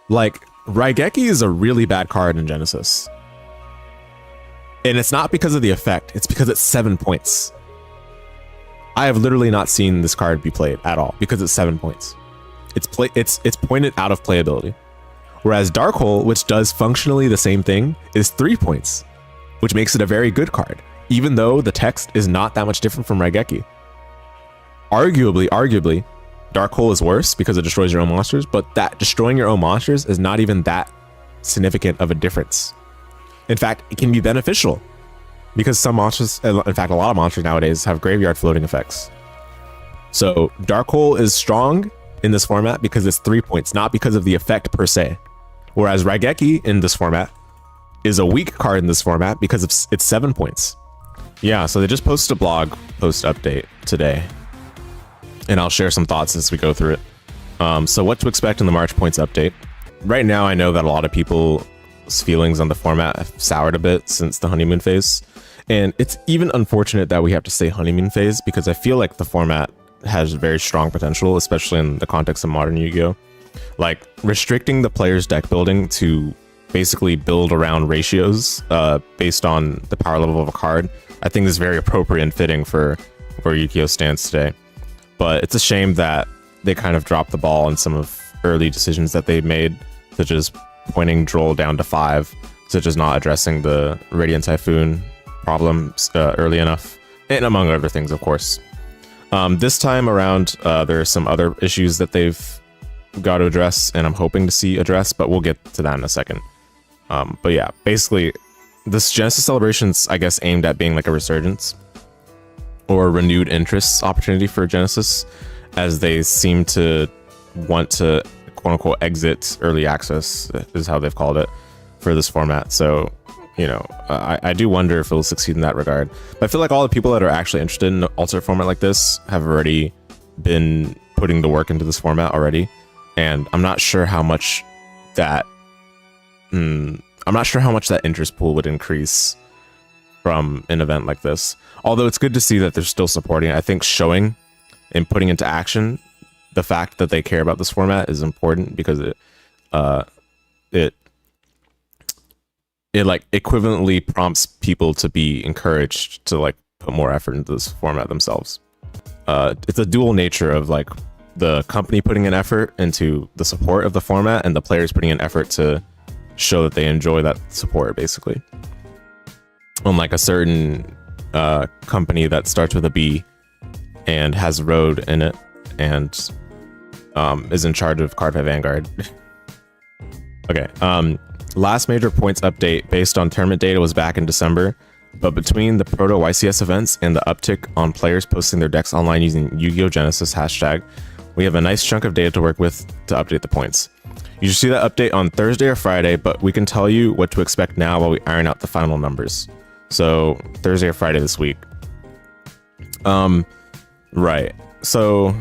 Like, Raigeki is a really bad card in Genesis. And it's not because of the effect, it's because it's 7 points. I have literally not seen this card be played at all because it's 7 points. It's pointed out of playability. Whereas Dark Hole, which does functionally the same thing, is 3 points, which makes it a very good card, even though the text is not that much different from Raigeki. Arguably, Dark Hole is worse because it destroys your own monsters, but that destroying your own monsters is not even that significant of a difference. In fact, it can be beneficial because some monsters, in fact, a lot of monsters nowadays have graveyard floating effects. So Dark Hole is strong in this format because it's 3 points, not because of the effect per se. Whereas Raigeki in this format is a weak card in this format because it's 7 points. Yeah, so they just posted a blog post update today, and I'll share some thoughts as we go through it. So what to expect in the March points update. Right now, I know that a lot of people's feelings on the format have soured a bit since the honeymoon phase. And it's even unfortunate that we have to say honeymoon phase because I feel like the format has very strong potential, especially in the context of modern Yu-Gi-Oh! Like, restricting the player's deck building to basically build around ratios based on the power level of a card, I think is very appropriate and fitting for where Yu-Gi-Oh! Stands today. But it's a shame that they kind of dropped the ball on some of early decisions that they made, such as pointing Droll down to 5, such as not addressing the Radiant Typhoon problems early enough, and among other things, of course. This time around, there are some other issues that they've got to address, and I'm hoping to see addressed, but we'll get to that in a second. But yeah, basically, this Genesis Celebration's, I guess, aimed at being like a resurgence or renewed interest opportunity for Genesis, as they seem to want to quote-unquote exit early access, is how they've called it, for this format. So, you know, I do wonder if it'll succeed in that regard. But I feel like all the people that are actually interested in an alternate format like this have already been putting the work into this format already, and I'm not sure how much that interest pool would increase from an event like this. Although it's good to see that they're still supporting it. I think showing and putting into action the fact that they care about this format is important, because it like equivalently prompts people to be encouraged to like put more effort into this format themselves. It's a dual nature of like the company putting an effort into the support of the format and the players putting an effort to show that they enjoy that support, basically. Unlike a certain company that starts with a B and has Road in it and is in charge of Cardfight Vanguard. Okay, last major points update based on tournament data was back in December, but between the Proto YCS events and the uptick on players posting their decks online using Yu-Gi-Oh! Genesys hashtag, we have a nice chunk of data to work with to update the points. You should see that update on Thursday or Friday, but we can tell you what to expect now while we iron out the final numbers. So Thursday or Friday this week. Right. So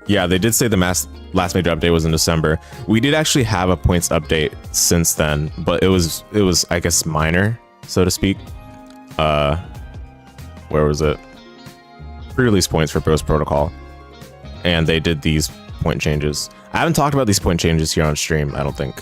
yeah, they did say the last major update was in December. We did actually have a points update since then, but it was I guess minor, so to speak. Where was it? Pre-release points for Bros Protocol, and they did these point changes. I haven't talked about these point changes here on stream, I don't think.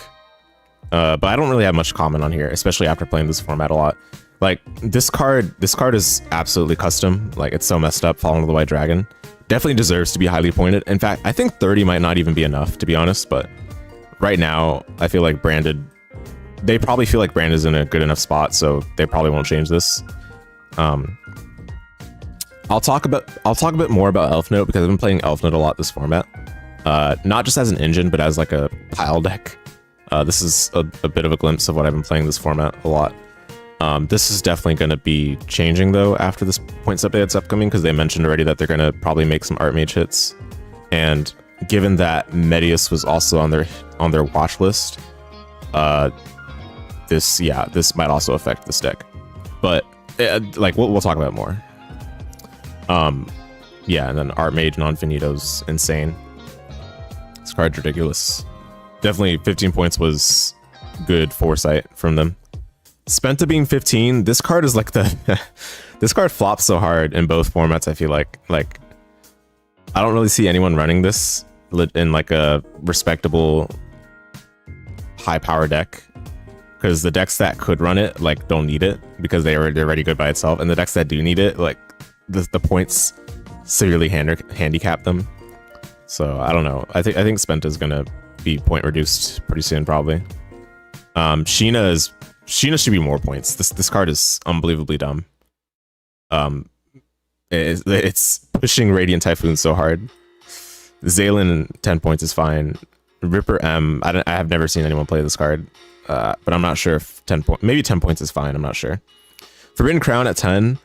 But I don't really have much to comment on here, especially after playing this format a lot. Like, this card is absolutely custom. Like, it's so messed up, Fallen of the White Dragon. Definitely deserves to be highly pointed. In fact, I think 30 might not even be enough, to be honest, but right now, I feel like they probably feel like Brand is in a good enough spot, so they probably won't change this. I'll talk a bit more about Elfnote, because I've been playing Elfnote a lot this format. Not just as an engine, but as like a pile deck. This is a bit of a glimpse of what I've been playing this format a lot. This is definitely going to be changing though after this points update that's upcoming, because they mentioned already that they're going to probably make some Artmage hits, and given that Medius was also on their watch list, this might also affect this deck. But like we'll talk about it more. Yeah, and then Artmage non-finito's insane. This card's ridiculous. Definitely 15 points was good foresight from them. Spenta being 15, this card is like this card flops so hard in both formats. I feel like I don't really see anyone running this in like a respectable high power deck, because the decks that could run it like don't need it because they're already good by itself, and the decks that do need it, like the points severely handicap them. So I don't know. I think Spenta is gonna be point reduced pretty soon probably. Sheena should be more points. This card is unbelievably dumb. It's pushing Radiant Typhoon so hard. Zaylin 10 points is fine. Ripper M, I have never seen anyone play this card, but I'm not sure if maybe 10 points is fine. I'm not sure. Forbidden Crown at 10.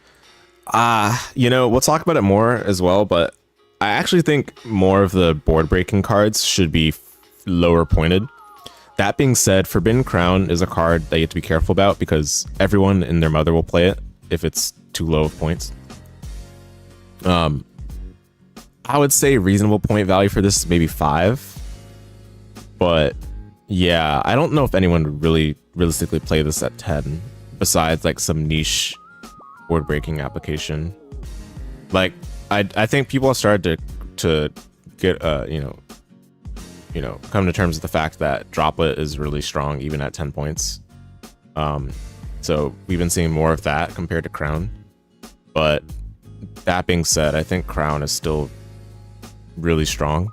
You know, we'll talk about it more as well, but I actually think more of the board breaking cards should be lower pointed. That being said, Forbidden Crown is a card that you have to be careful about because everyone and their mother will play it if it's too low of points. I would say reasonable point value for this is maybe 5. But yeah, I don't know if anyone would really realistically play this at 10 besides like some niche board breaking application. Like I think people have started to get come to terms with the fact that Droplet is really strong even at 10 points. So we've been seeing more of that compared to Crown. But that being said, I think Crown is still really strong,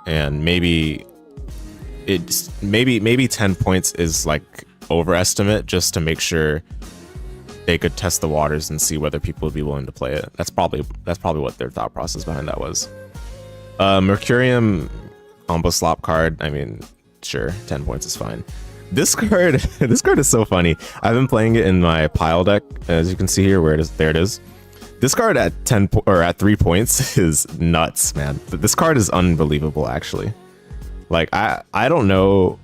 and maybe 10 points is like overestimate just to make sure they could test the waters and see whether people would be willing to play it. That's probably what their thought process behind that was. Mercurium combo slop card, I mean, sure, 10 points is fine. This card is so funny. I've been playing it in my pile deck, as you can see here, where it is. There it is. This card at 3 points is nuts, man. This card is unbelievable, actually. Like I don't know.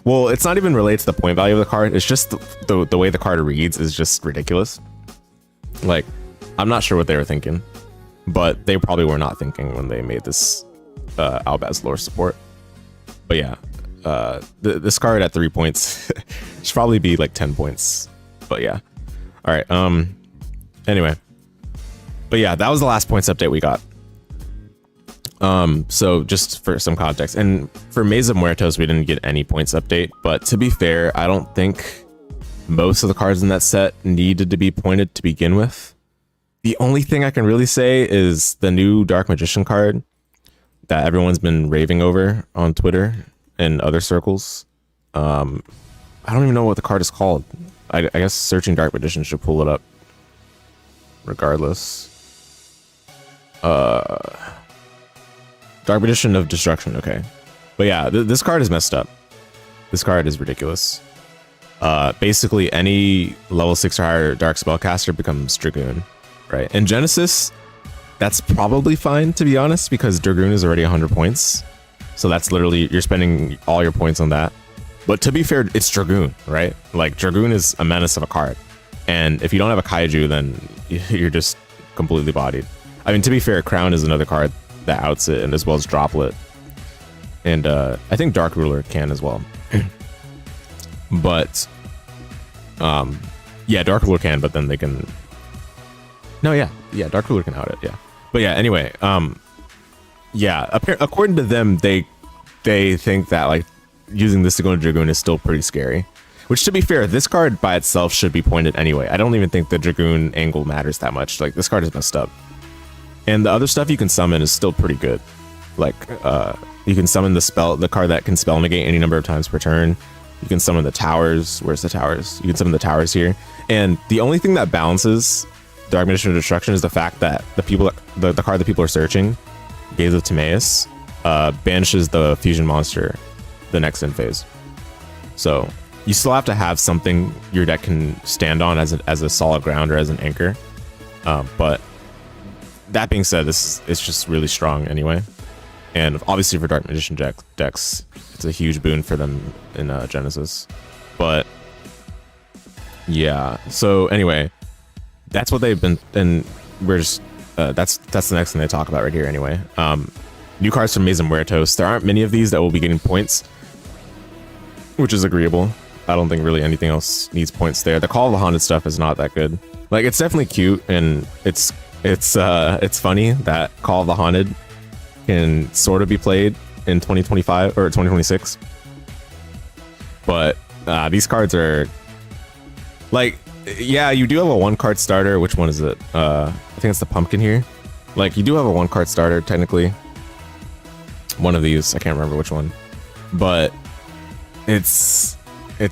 Well, it's not even related to the point value of the card. It's just the way the card reads is just ridiculous. Like, I'm not sure what they were thinking, but they probably were not thinking when they made this Albaz lore support. But yeah, this card at 3 points should probably be like 10 points. But yeah, all right. Anyway. But yeah, that was the last points update we got. So just for some context, and for Maze of Muertos, we didn't get any points update, but to be fair, I don't think most of the cards in that set needed to be pointed to begin with. The only thing I can really say is the new Dark Magician card that everyone's been raving over on Twitter and other circles. I don't even know what the card is called. I guess searching Dark Magician should pull it up regardless. Dark Magician of Destruction, okay. But yeah, this card is messed up. This card is ridiculous. Basically, any level 6 or higher Dark Spellcaster becomes Dragoon, right? In Genesis, that's probably fine, to be honest, because Dragoon is already 100 points. So that's literally, you're spending all your points on that. But to be fair, it's Dragoon, right? Like, Dragoon is a menace of a card. And if you don't have a Kaiju, then you're just completely bodied. I mean, to be fair, Crown is another card that outs it, and as well as Droplet. And I think Dark Ruler can as well. But yeah, Dark Ruler can, but then they can... No, yeah, Dark Ruler can out it, yeah. But yeah, anyway, yeah, according to them, they think that like using this to go into Dragoon is still pretty scary. Which, to be fair, this card by itself should be pointed anyway. I don't even think the Dragoon angle matters that much. Like, this card is messed up. And the other stuff you can summon is still pretty good. Like, you can summon the card that can spell negate any number of times per turn. You can summon the towers. Where's the towers? You can summon the towers here. And the only thing that balances Dark Magician of Destruction is the fact that the card that people are searching, Gaze of Timaeus, banishes the fusion monster the next end phase. So you still have to have something your deck can stand on as a solid ground or as an anchor. But that being said, it's just really strong anyway. And obviously for Dark Magician decks, it's a huge boon for them in Genesis. But yeah, so anyway, that's what they've been, and we're just that's the next thing they talk about right here anyway. New cards from Maze of Muertos. There aren't many of these that will be getting points, which is agreeable. I don't think really anything else needs points there. The Call of the Haunted stuff is not that good. Like, it's definitely cute, and it's funny that Call of the Haunted can sort of be played in 2025 or 2026. but these cards are like, yeah, you do have a 1-card starter. Which one is it? I think it's the pumpkin here. Like, you do have a 1-card starter technically. One of these, I can't remember which one, but it's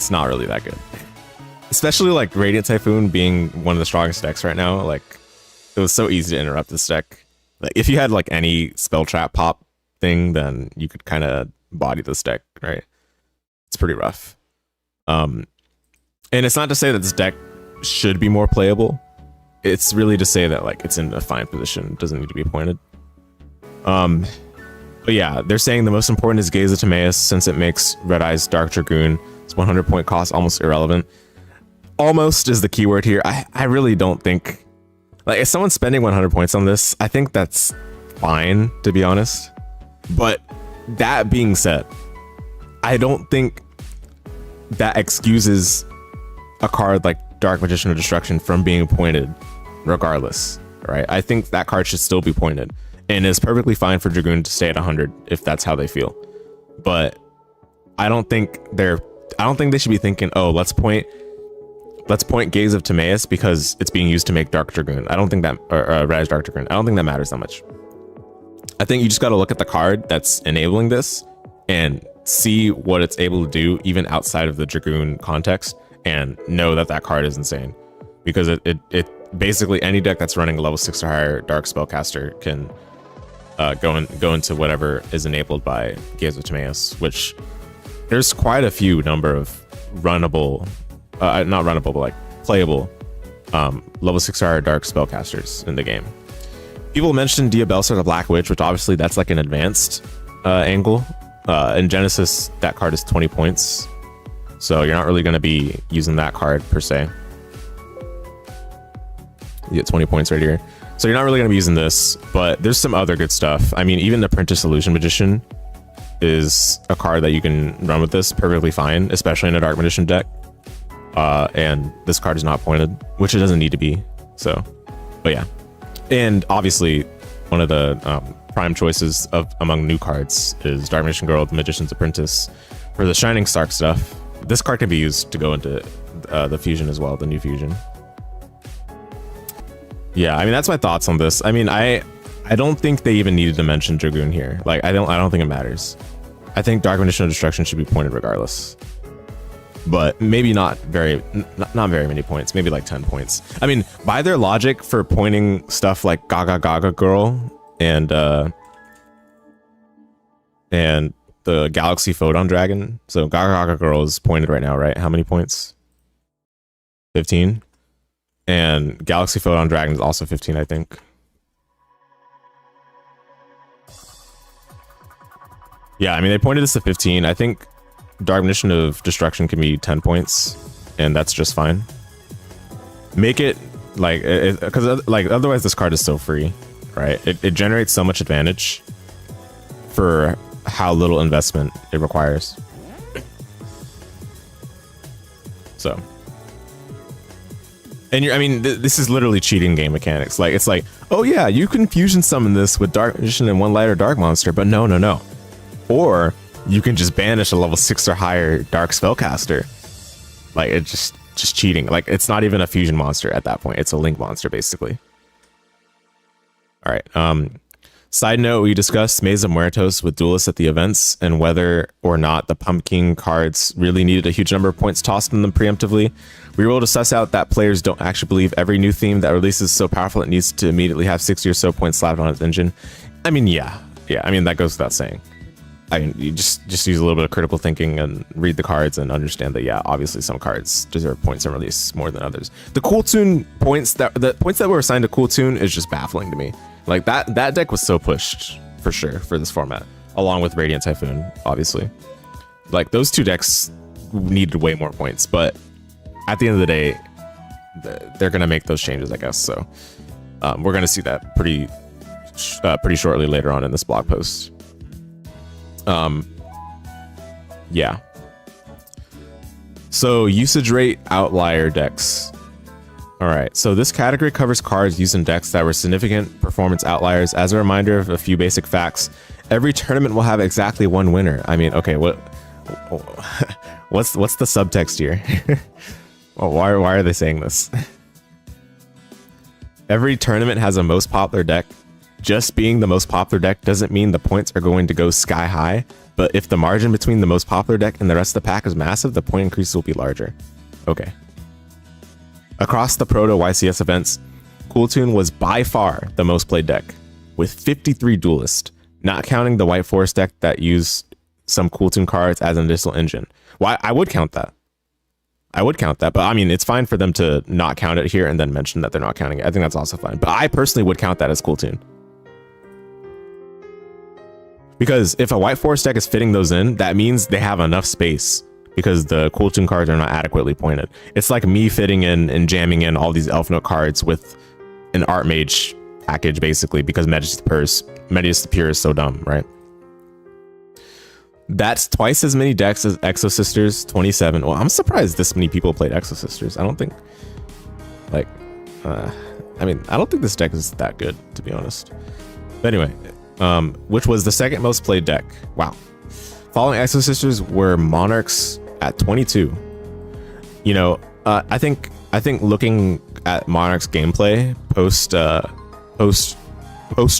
not really that good. Especially like Radiant Typhoon being one of the strongest decks right now. Like, it was so easy to interrupt this deck. Like, if you had like any spell trap pop thing, then you could kind of body this deck, right? It's pretty rough. And it's not to say that this deck should be more playable. It's really to say that like it's in a fine position. It doesn't need to be pointed. But yeah, they're saying the most important is Gaze of Timaeus, since it makes Red Eye's Dark Dragoon, its 100 point cost, almost irrelevant. Almost is the keyword here. I really don't think, like, if someone's spending 100 points on this, I think that's fine, to be honest. But that being said, I don't think that excuses a card like Dark Magician of Destruction from being pointed regardless, right? I think that card should still be pointed, and it's perfectly fine for Dragoon to stay at 100 if that's how they feel. But I don't think they should be thinking, oh, let's point Gaze of Timaeus because it's being used to make Dark Dragoon. I don't think that, or Red Dark Dragoon. I don't think that matters that much. I think you just got to look at the card that's enabling this and see what it's able to do even outside of the Dragoon context, and know that that card is insane, because it basically, any deck that's running a level 6 or higher Dark Spellcaster can go into whatever is enabled by Gaze of Timaeus, which there's quite a few number of runnable, not runnable, but like playable level 6 or higher Dark Spellcasters in the game. People mentioned Diabellstar the Black Witch, which obviously that's like an advanced angle. In Genesis, that card is 20 points. So you're not really going to be using that card per se. You get 20 points right here. So you're not really going to be using this, but there's some other good stuff. I mean, even the Apprentice Illusion Magician is a card that you can run with this perfectly fine, especially in a Dark Magician deck. And this card is not pointed, which it doesn't need to be. So, but yeah. And obviously, one of the prime choices among new cards is Dark Magician Girl, the Magician's Apprentice. For the Shining Stark stuff, this card can be used to go into the fusion as well, the new fusion. Yeah, I mean, that's my thoughts on this. I mean, I don't think they even needed to mention Dragoon here. Like, I don't think it matters. I think Dark Magician of Destruction should be pointed regardless. But maybe not very many points, maybe like 10 points. I mean, by their logic for pointing stuff like Gaga Gaga Girl and the Galaxy Photon Dragon. So Gaga Gaga Girl is pointed right now, right? How many points? 15. And Galaxy Photon Dragon is also 15, I think. Yeah, I mean, they pointed this to 15. I think Dark Magician of Destruction can be 10 points, and that's just fine. Make it like, because like otherwise this card is so free, right? It generates so much advantage for how little investment it requires. So, and I mean, this is literally cheating game mechanics. Like, it's like, oh yeah, you can fusion summon this with Dark Magician and one lighter Dark Monster, but no. Or you can just banish a level 6 or higher Dark Spellcaster. Like, it's just cheating. Like, it's not even a fusion monster at that point. It's a link monster, basically. All right. Side note, we discussed Maze of Muertos with duelists at the events, and whether or not the pumpkin cards really needed a huge number of points tossed in them preemptively. We were able to suss out that players don't actually believe every new theme that releases so powerful it needs to immediately have 60 or so points slapped on its engine. I mean, yeah. I mean, that goes without saying. I mean, you just use a little bit of critical thinking and read the cards and understand that, yeah, obviously some cards deserve points on release more than others. The Kewl Tune points, the points that were assigned to Kewl Tune is just baffling to me. Like, that deck was so pushed for sure for this format, along with Radiant Typhoon, obviously. Like, those two decks needed way more points, but at the end of the day, they're gonna make those changes, I guess. So we're gonna see that pretty shortly later on in this blog post. Yeah. So usage rate outlier decks. All right, so this category covers cards used in decks that were significant performance outliers. As a reminder of a few basic facts, every tournament will have exactly one winner. I mean, okay, what What's the subtext here? Well, why are they saying this? Every tournament has a most popular deck. Just being the most popular deck doesn't mean the points are going to go sky high, but if the margin between the most popular deck and the rest of the pack is massive, the point increase will be larger. Okay. Across the Proto YCS events, Kewl Tune was by far the most played deck, with 53 Duelist, not counting the White Forest deck that used some Kewl Tune cards as an additional engine. Well, I would count that. I would count that, but I mean, it's fine for them to not count it here and then mention that they're not counting it. I think that's also fine, but I personally would count that as Kewl Tune. Because if a White Forest deck is fitting those in, that means they have enough space because the Kewl Tune cards are not adequately pointed. It's like me fitting in and jamming in all these Elfnote cards with an Artmage package, basically, because Medius the Pure is so dumb, right? That's twice as many decks as Exosisters, 27. Well, I'm surprised this many people played Exosisters. I don't think, like, I mean, I don't think this deck is that good, to be honest. But anyway, which was the second most played deck. Wow. Following Exosisters were Monarchs at 22. You know, I think looking at Monarchs gameplay post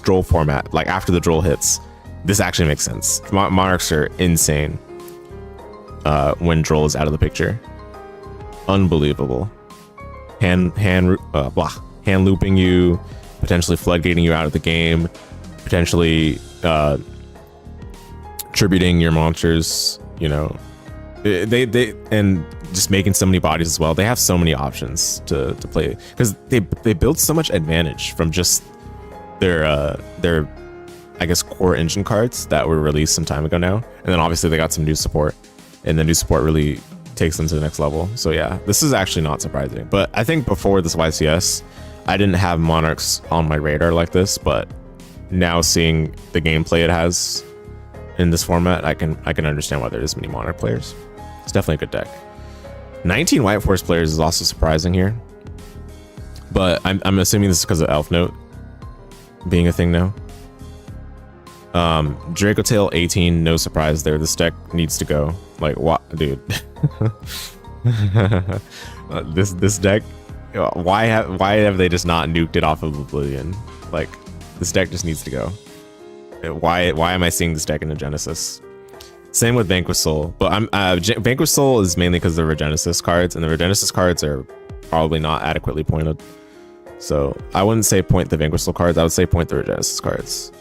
Droll format, like after the Droll hits, this actually makes sense. Monarchs are insane when Droll is out of the picture. Unbelievable. Hand looping you, potentially floodgating you out of the game, potentially tributing your monsters. You know, they and just making so many bodies as well. They have so many options to play because they build so much advantage from just their I guess core engine cards that were released some time ago now, and then obviously they got some new support, and the new support really takes them to the next level. So yeah, this is actually not surprising. But I think before this YCS, I didn't have Monarchs on my radar like this, but now seeing the gameplay it has in this format, I can understand why there is many Monarch players. It's definitely a good deck. 19 White Force players is also surprising here, but I'm assuming this is because of Elfnote being a thing now. Dracotail 18, no surprise there. This deck needs to go. Like, what, dude? This deck, why have they just not nuked it off of Oblivion? Like, this deck just needs to go. Why am I seeing this deck in a Genesis? Same with Vanquish Soul, but Vanquish Soul is mainly because of the Regenesis cards, and the Regenesis cards are probably not adequately pointed. So I wouldn't say point the Vanquish Soul cards. I would say point the Regenesis cards.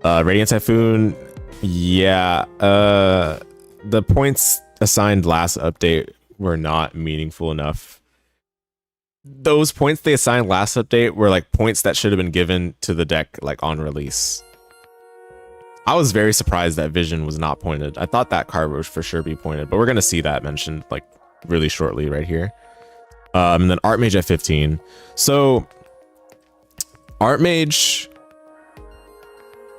Radiant Typhoon, yeah. The points assigned last update were not meaningful enough. Those points they assigned last update were like points that should have been given to the deck like on release. I was very surprised that Vision was not pointed. I thought that card would for sure be pointed, but we're gonna see that mentioned like really shortly right here. And then Artmage at 15. So Artmage,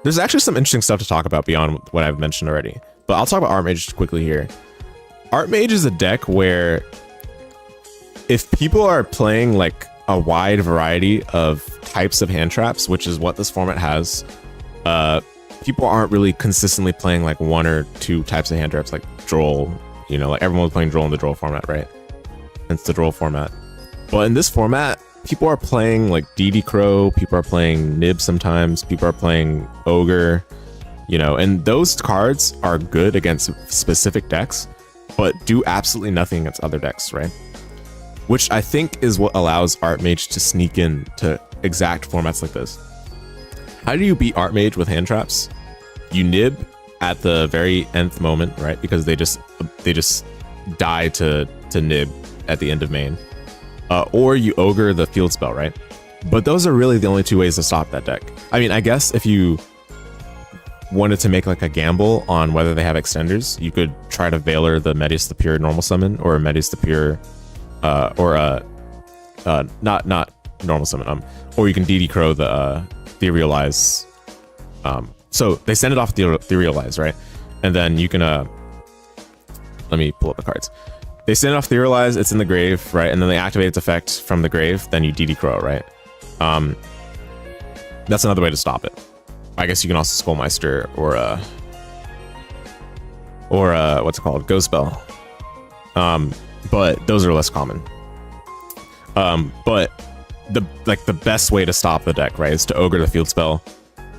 there's actually some interesting stuff to talk about beyond what I've mentioned already, but I'll talk about Artmage quickly here. Artmage is a deck where if people are playing like a wide variety of types of hand traps, which is what this format has, people aren't really consistently playing like one or two types of hand traps like Droll. You know, like everyone was playing Droll in the Droll format, right? It's the Droll format. But in this format, people are playing like EDOPro, people are playing Nib sometimes, people are playing Ogre, you know, and those cards are good against specific decks, but do absolutely nothing against other decks, right? Which I think is what allows Artmage to sneak in to exact formats like this. How do you beat Artmage with hand traps? You Nib at the very nth moment, right? Because they just die to Nib at the end of main. Or you Ogre the field spell, right? But those are really the only two ways to stop that deck. I mean, I guess if you wanted to make like a gamble on whether they have extenders, you could try to Veiler the Medius the Pure normal summon, or a Medius the Pure, not normal summon, or you can EDOPro the Etherealize. So they send it off the Etherealize, right? And then you can let me pull up the cards. They send it off Etherealize, it's in the grave, right? And then they activate its effect from the grave, then you EDOPro, right? That's another way to stop it. I guess you can also Skullmeister or what's it called? Ghost Spell. But those are less common. But the best way to stop the deck, right, is to ogre the field spell,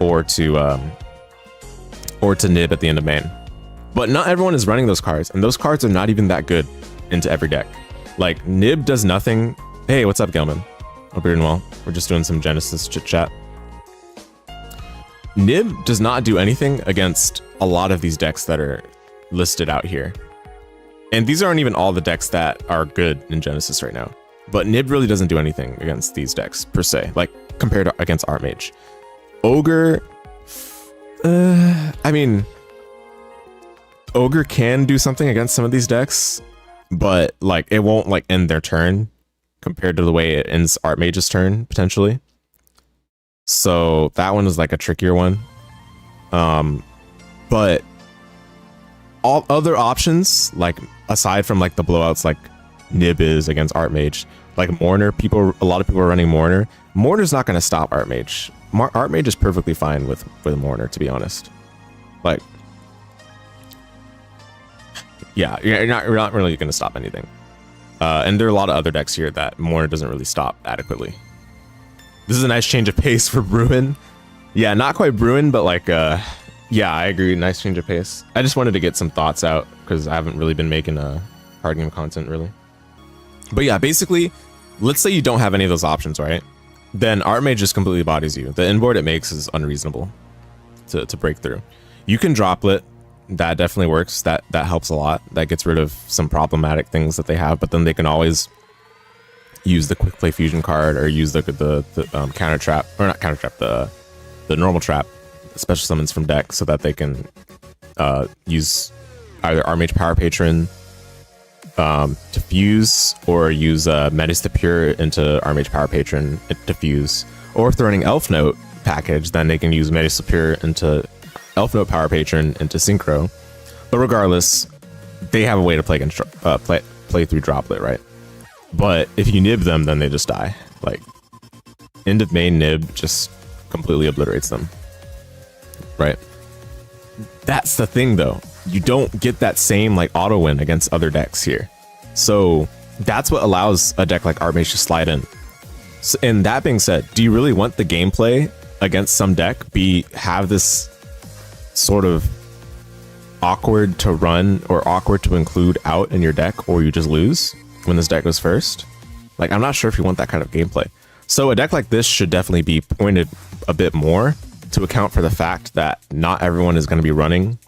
or to nib at the end of main. But not everyone is running those cards, and those cards are not even that good into every deck. Like, nib does nothing. Hey, what's up, Gelman? Hope you're doing well. We're just doing some Genesis chit chat. Nib does not do anything against a lot of these decks that are listed out here. And these aren't even all the decks that are good in Genesis right now. But Nib really doesn't do anything against these decks, per se, like, compared to against Artmage. Ogre... I mean... Ogre can do something against some of these decks, but, like, it won't, like, end their turn compared to the way it ends Artmage's turn, potentially. So, that one is, like, a trickier one. But... all other options, like, aside from, like, the blowouts, like, Nib is against Artmage, like Mourner, a lot of people are running Mourner. Mourner's not going to stop Artmage. Artmage is perfectly fine with Mourner, to be honest. Like, yeah, you're not really going to stop anything. And there are a lot of other decks here that Mourner doesn't really stop adequately. This is a nice change of pace for Bruin. Yeah, not quite Bruin, but like, yeah, I agree. Nice change of pace. I just wanted to get some thoughts out because I haven't really been making card game content really. But yeah, basically, let's say you don't have any of those options, right? Then Artmage just completely bodies you. The inboard it makes is unreasonable to break through. You can droplet. That definitely works. That helps a lot. That gets rid of some problematic things that they have. But then they can always use the quick play fusion card or use the counter trap, or not counter trap, the normal trap, special summons from deck, so that they can use either Artmage Power Patron to fuse, or use Medius the Pure into Artmage Power Patron to fuse. Or if they're running Elfnote package, then they can use Medius the Pure into Elfnote Power Patron into Synchro. But regardless, they have a way to play through Droplet, right? But if you nib them, then they just die. Like, end of main nib just completely obliterates them, right? That's the thing, though. You don't get that same like auto win against other decks here. So that's what allows a deck like Artmage to slide in. So, and that being said, do you really want the gameplay against some deck have this sort of awkward to run or awkward to include out in your deck, or you just lose when this deck goes first? Like, I'm not sure if you want that kind of gameplay. So a deck like this should definitely be pointed a bit more to account for the fact that not everyone is going to be running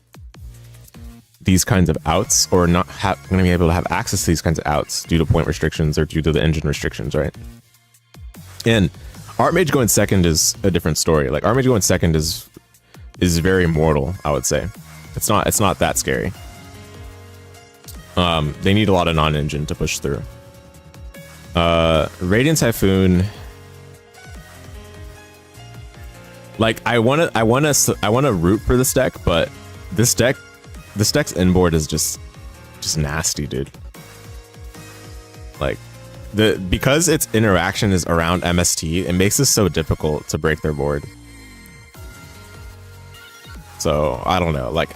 these kinds of outs, or not going to be able to have access to these kinds of outs due to point restrictions or due to the engine restrictions, right? And Artmage going second is a different story. Like, Artmage going second is very mortal, I would say. It's not that scary. They need a lot of non-engine to push through. Radiant Typhoon. Like, I wanna root for this deck, but this deck's inboard is just nasty, dude. Like, because its interaction is around MST, it makes it so difficult to break their board. So I don't know. Like,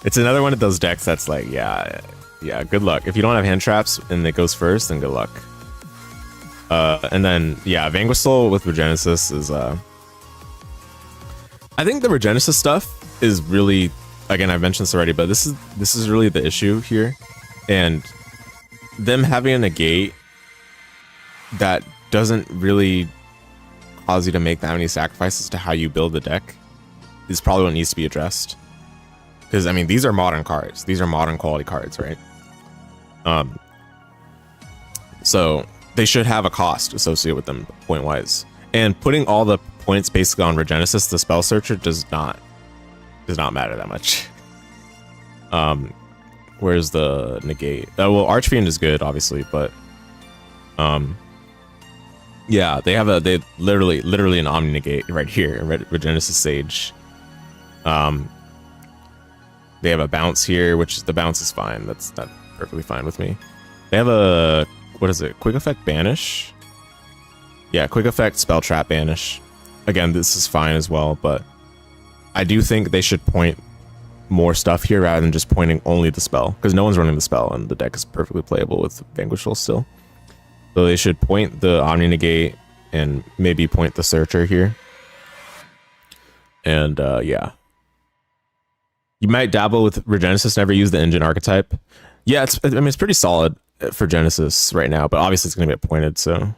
it's another one of those decks that's like, yeah, good luck. If you don't have hand traps and it goes first, then good luck. And then yeah, Vanquisol with Regenesis is I think the Regenesis stuff is really, again, I've mentioned this already, but this is really the issue here. And them having a negate that doesn't really cause you to make that many sacrifices to how you build the deck is probably what needs to be addressed. Because, I mean, these are modern cards. These are modern quality cards, right? So they should have a cost associated with them point-wise. And putting all the points basically on Regenesis, the Spell Searcher, does not matter that much. Where's the negate? Well, Archfiend is good, obviously, but yeah, they literally an Omni negate right here, Regenesis Sage. They have a bounce here, which the bounce is fine. That's perfectly fine with me. They have a, what is it? Quick Effect Banish? Yeah, Quick Effect Spell Trap Banish. Again, this is fine as well, but I do think they should point more stuff here rather than just pointing only the spell, because no one's running the spell and the deck is perfectly playable with Vanquishal still. So they should point the Omni Negate and maybe point the Searcher here. And yeah. You might dabble with Regenesis, never use the engine archetype. Yeah, it's pretty solid for Genesis right now, but obviously it's gonna get pointed, so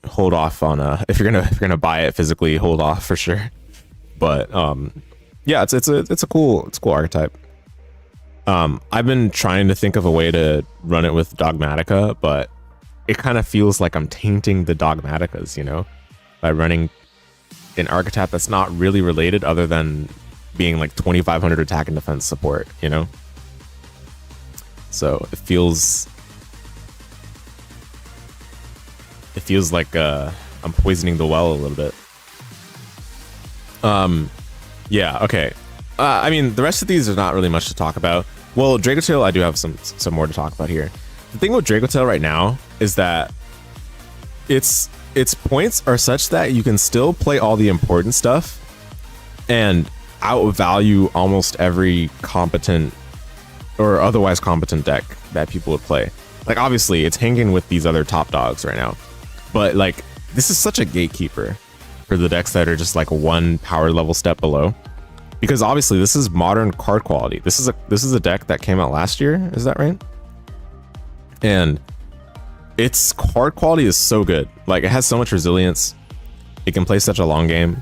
hold off on if you're gonna buy it physically, hold off for sure. But yeah, it's a cool archetype. I've been trying to think of a way to run it with Dogmatica, but it kind of feels like I'm tainting the Dogmaticas, you know, by running an archetype that's not really related other than being like 2500 attack and defense support, you know. So it feels like I'm poisoning the well a little bit. Yeah, okay. I mean, the rest of these are not really much to talk about. Well, Dracotail, I do have some more to talk about here. The thing with Dracotail right now is that its points are such that you can still play all the important stuff and outvalue almost every competent or otherwise competent deck that people would play. Like, obviously, it's hanging with these other top dogs right now, but like, this is such a gatekeeper for the decks that are just like one power level step below, because obviously this is modern card quality. This is a deck that came out last year, is that right? And its card quality is so good. Like, it has so much resilience. It can play such a long game.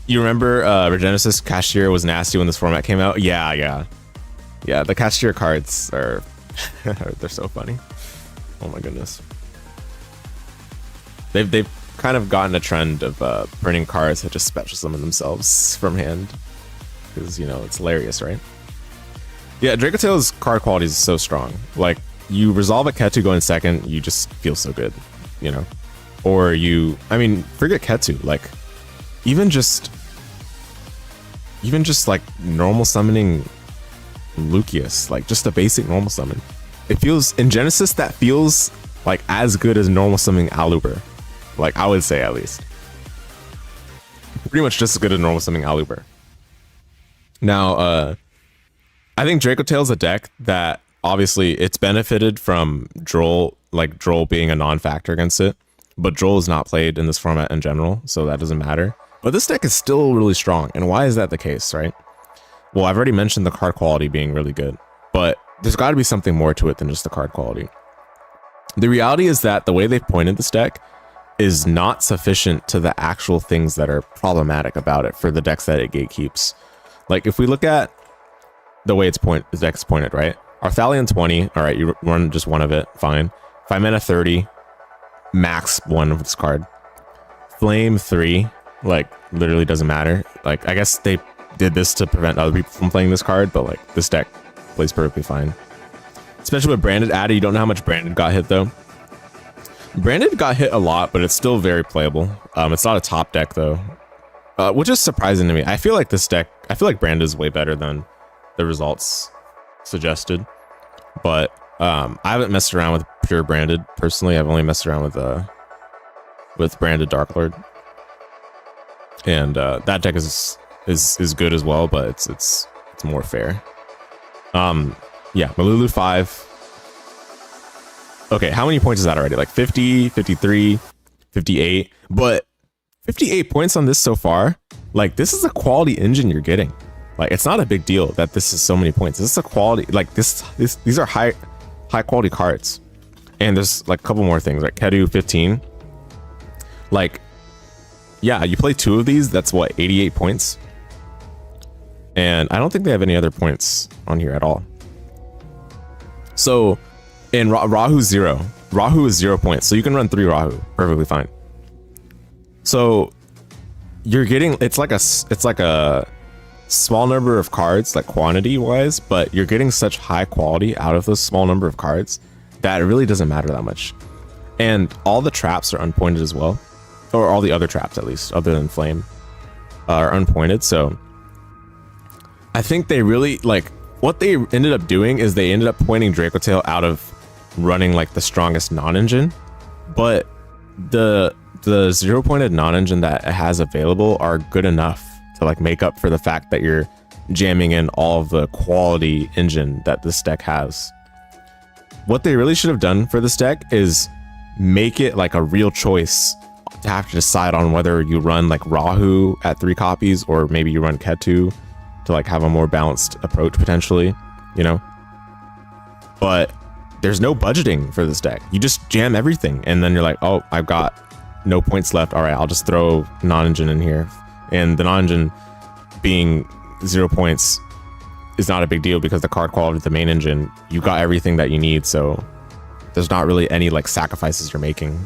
You remember Regenesis Cashier was nasty when this format came out? Yeah. The Cashier cards are they're so funny. Oh my goodness. They've kind of gotten a trend of printing cards that just special summon themselves from hand, because, you know, it's hilarious, right? Yeah, Dracotail's card quality is so strong. Like, you resolve a Ketu going second, you just feel so good, you know? Or I mean, forget Ketu, like, even just like normal summoning Lucius, like just a basic normal summon. It feels, in Genesis, that feels like as good as normal summoning Aluber. Like, I would say, at least. Pretty much just as good as normal summoning Aluber. Now, I think Dracotail's a deck that, obviously, it's benefited from Droll being a non-factor against it, but Droll is not played in this format in general, so that doesn't matter. But this deck is still really strong, and why is that the case, right? Well, I've already mentioned the card quality being really good, but there's got to be something more to it than just the card quality. The reality is that the way they've pointed this deck is not sufficient to the actual things that are problematic about it for the decks that it gatekeeps. Like, if we look at the way the deck's pointed, right? Arthalion 20, all right, you run just one of it, fine. 5 mana 30, max one of this card. Flame 3, like, literally doesn't matter. Like, I guess they did this to prevent other people from playing this card, but like, this deck plays perfectly fine. Especially with Branded added, you don't know how much Branded got hit though. Branded got hit a lot, but it's still very playable. It's not a top deck though, which is surprising to me. I feel like Branded is way better than the results suggested, but I haven't messed around with pure Branded personally. I've only messed around with Branded Dark Lord, and that deck is good as well, but it's more fair. Yeah, Malulu 5. Okay, how many points is that already? Like 50, 53, 58. But 58 points on this so far. Like, this is a quality engine you're getting. Like, it's not a big deal that this is so many points. This is a quality, like, these are high quality cards. And there's like a couple more things, like Kedu 15. Like, yeah, you play 2 of these, that's what, 88 points? And I don't think they have any other points on here at all. So, in Rahu's 0. Rahu is 0 points, so you can run 3 Rahu perfectly fine. So you're getting, it's like a small number of cards, like quantity wise, but you're getting such high quality out of those small number of cards that it really doesn't matter that much. And all the traps are unpointed as well, or all the other traps at least, other than Flame, are unpointed. So I think they really, like, what they ended up doing is they ended up pointing Dracotail out of running like the strongest non-engine, but the 0 pointed non-engine that it has available are good enough to like make up for the fact that you're jamming in all of the quality engine that this deck has. What they really should have done for this deck is make it like a real choice to have to decide on whether you run like Rahu at 3 copies or maybe you run Ketu to like have a more balanced approach potentially, you know? But there's no budgeting for this deck. You just jam everything and then you're like, oh, I've got no points left. All right, I'll just throw non-engine in here. And the non-engine being 0 points is not a big deal because the card quality of the main engine, you got everything that you need. So there's not really any like sacrifices you're making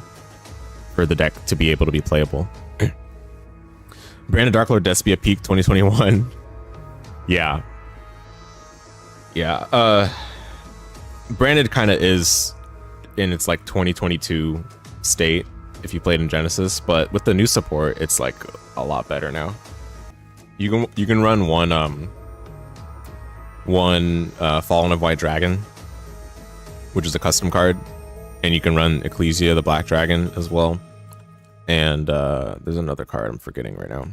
for the deck to be able to be playable. Branded Dark Lord Despia Peak 2021. Yeah. Branded kind of is in its like 2022 state if you played in Genesis, but with the new support, it's like a lot better now. You can run one Fallen of White Dragon, which is a custom card, and you can run Ecclesia the Black Dragon as well. And there's another card I'm forgetting right now.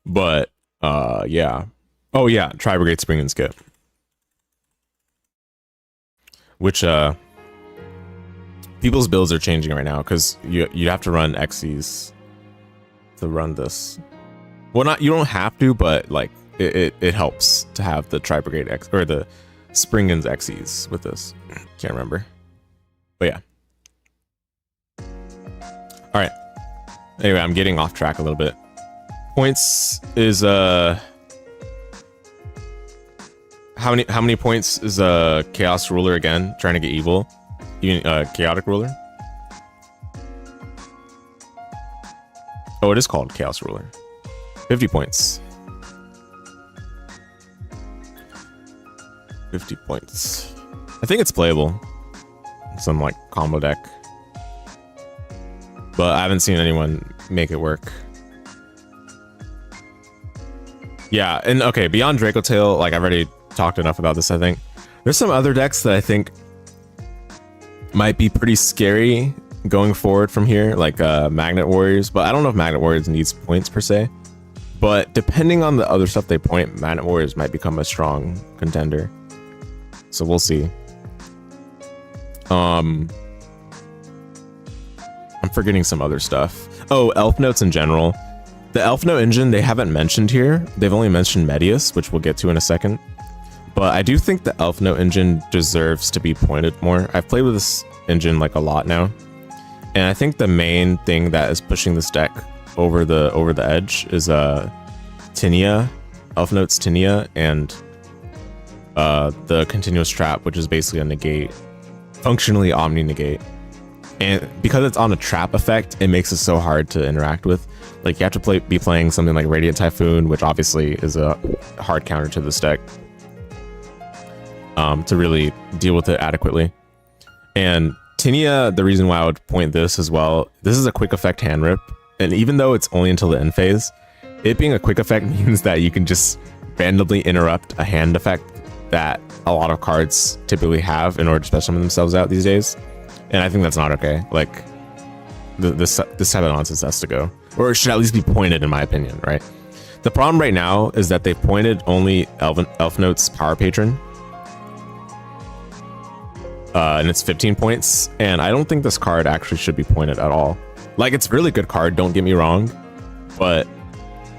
But yeah. Oh yeah, Tri-Brigade Spring and Skip. Which people's builds are changing right now because you have to run Xyz to run this. Well, not you don't have to, but like it helps to have the Tri-Brigade X or the Springens Xyz with this. Can't remember. But yeah. Alright. Anyway, I'm getting off track a little bit. Points is how many points is Chaos Ruler again? Trying to get evil? Even Chaotic Ruler? Oh, it is called Chaos Ruler. 50 points. 50 points. I think it's playable. Some like combo deck. But I haven't seen anyone make it work. Yeah, and okay, beyond Dracotail, like I've already talked enough about this, I think. There's some other decks that I think might be pretty scary going forward from here, like Magnet Warriors, but I don't know if Magnet Warriors needs points per se. But depending on the other stuff they point, Magnet Warriors might become a strong contender. So we'll see. I'm forgetting some other stuff. Oh, Elfnotes in general. The Elfnote engine they haven't mentioned here. They've only mentioned Medius, which we'll get to in a second. But I do think the Elfnote engine deserves to be pointed more. I've played with this engine like a lot now. And I think the main thing that is pushing this deck over the edge is Tinia, Elfnote's Tinia, and the Continuous Trap, which is basically a negate, functionally omni negate. And because it's on a trap effect, it makes it so hard to interact with. Like you have to be playing something like Radiant Typhoon, which obviously is a hard counter to this deck, to really deal with it adequately. And Tinia, the reason why I would point this as well, this is a quick effect hand rip, and even though it's only until the end phase, it being a quick effect means that you can just randomly interrupt a hand effect that a lot of cards typically have in order to special themselves out these days. And I think that's not okay. Like, this type of nonsense has to go. Or it should at least be pointed, in my opinion, right? The problem right now is that they've pointed only Elfnote's Power Patron. And it's 15 points. And I don't think this card actually should be pointed at all. Like, it's a really good card, don't get me wrong. But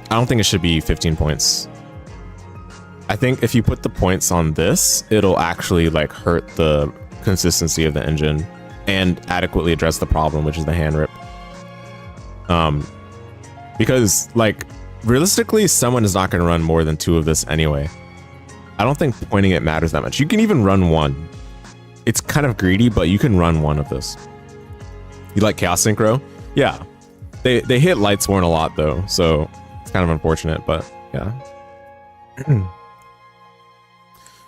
I don't think it should be 15 points. I think if you put the points on this, it'll actually, like, hurt the consistency of the engine and adequately address the problem, which is the hand rip. Because like realistically, someone is not going to run more than 2 of this anyway. I don't think pointing it matters that much. You can even run 1. It's kind of greedy, but you can run 1 of this. You like Chaos Synchro? Yeah. They hit Lightsworn a lot though, so it's kind of unfortunate, but yeah.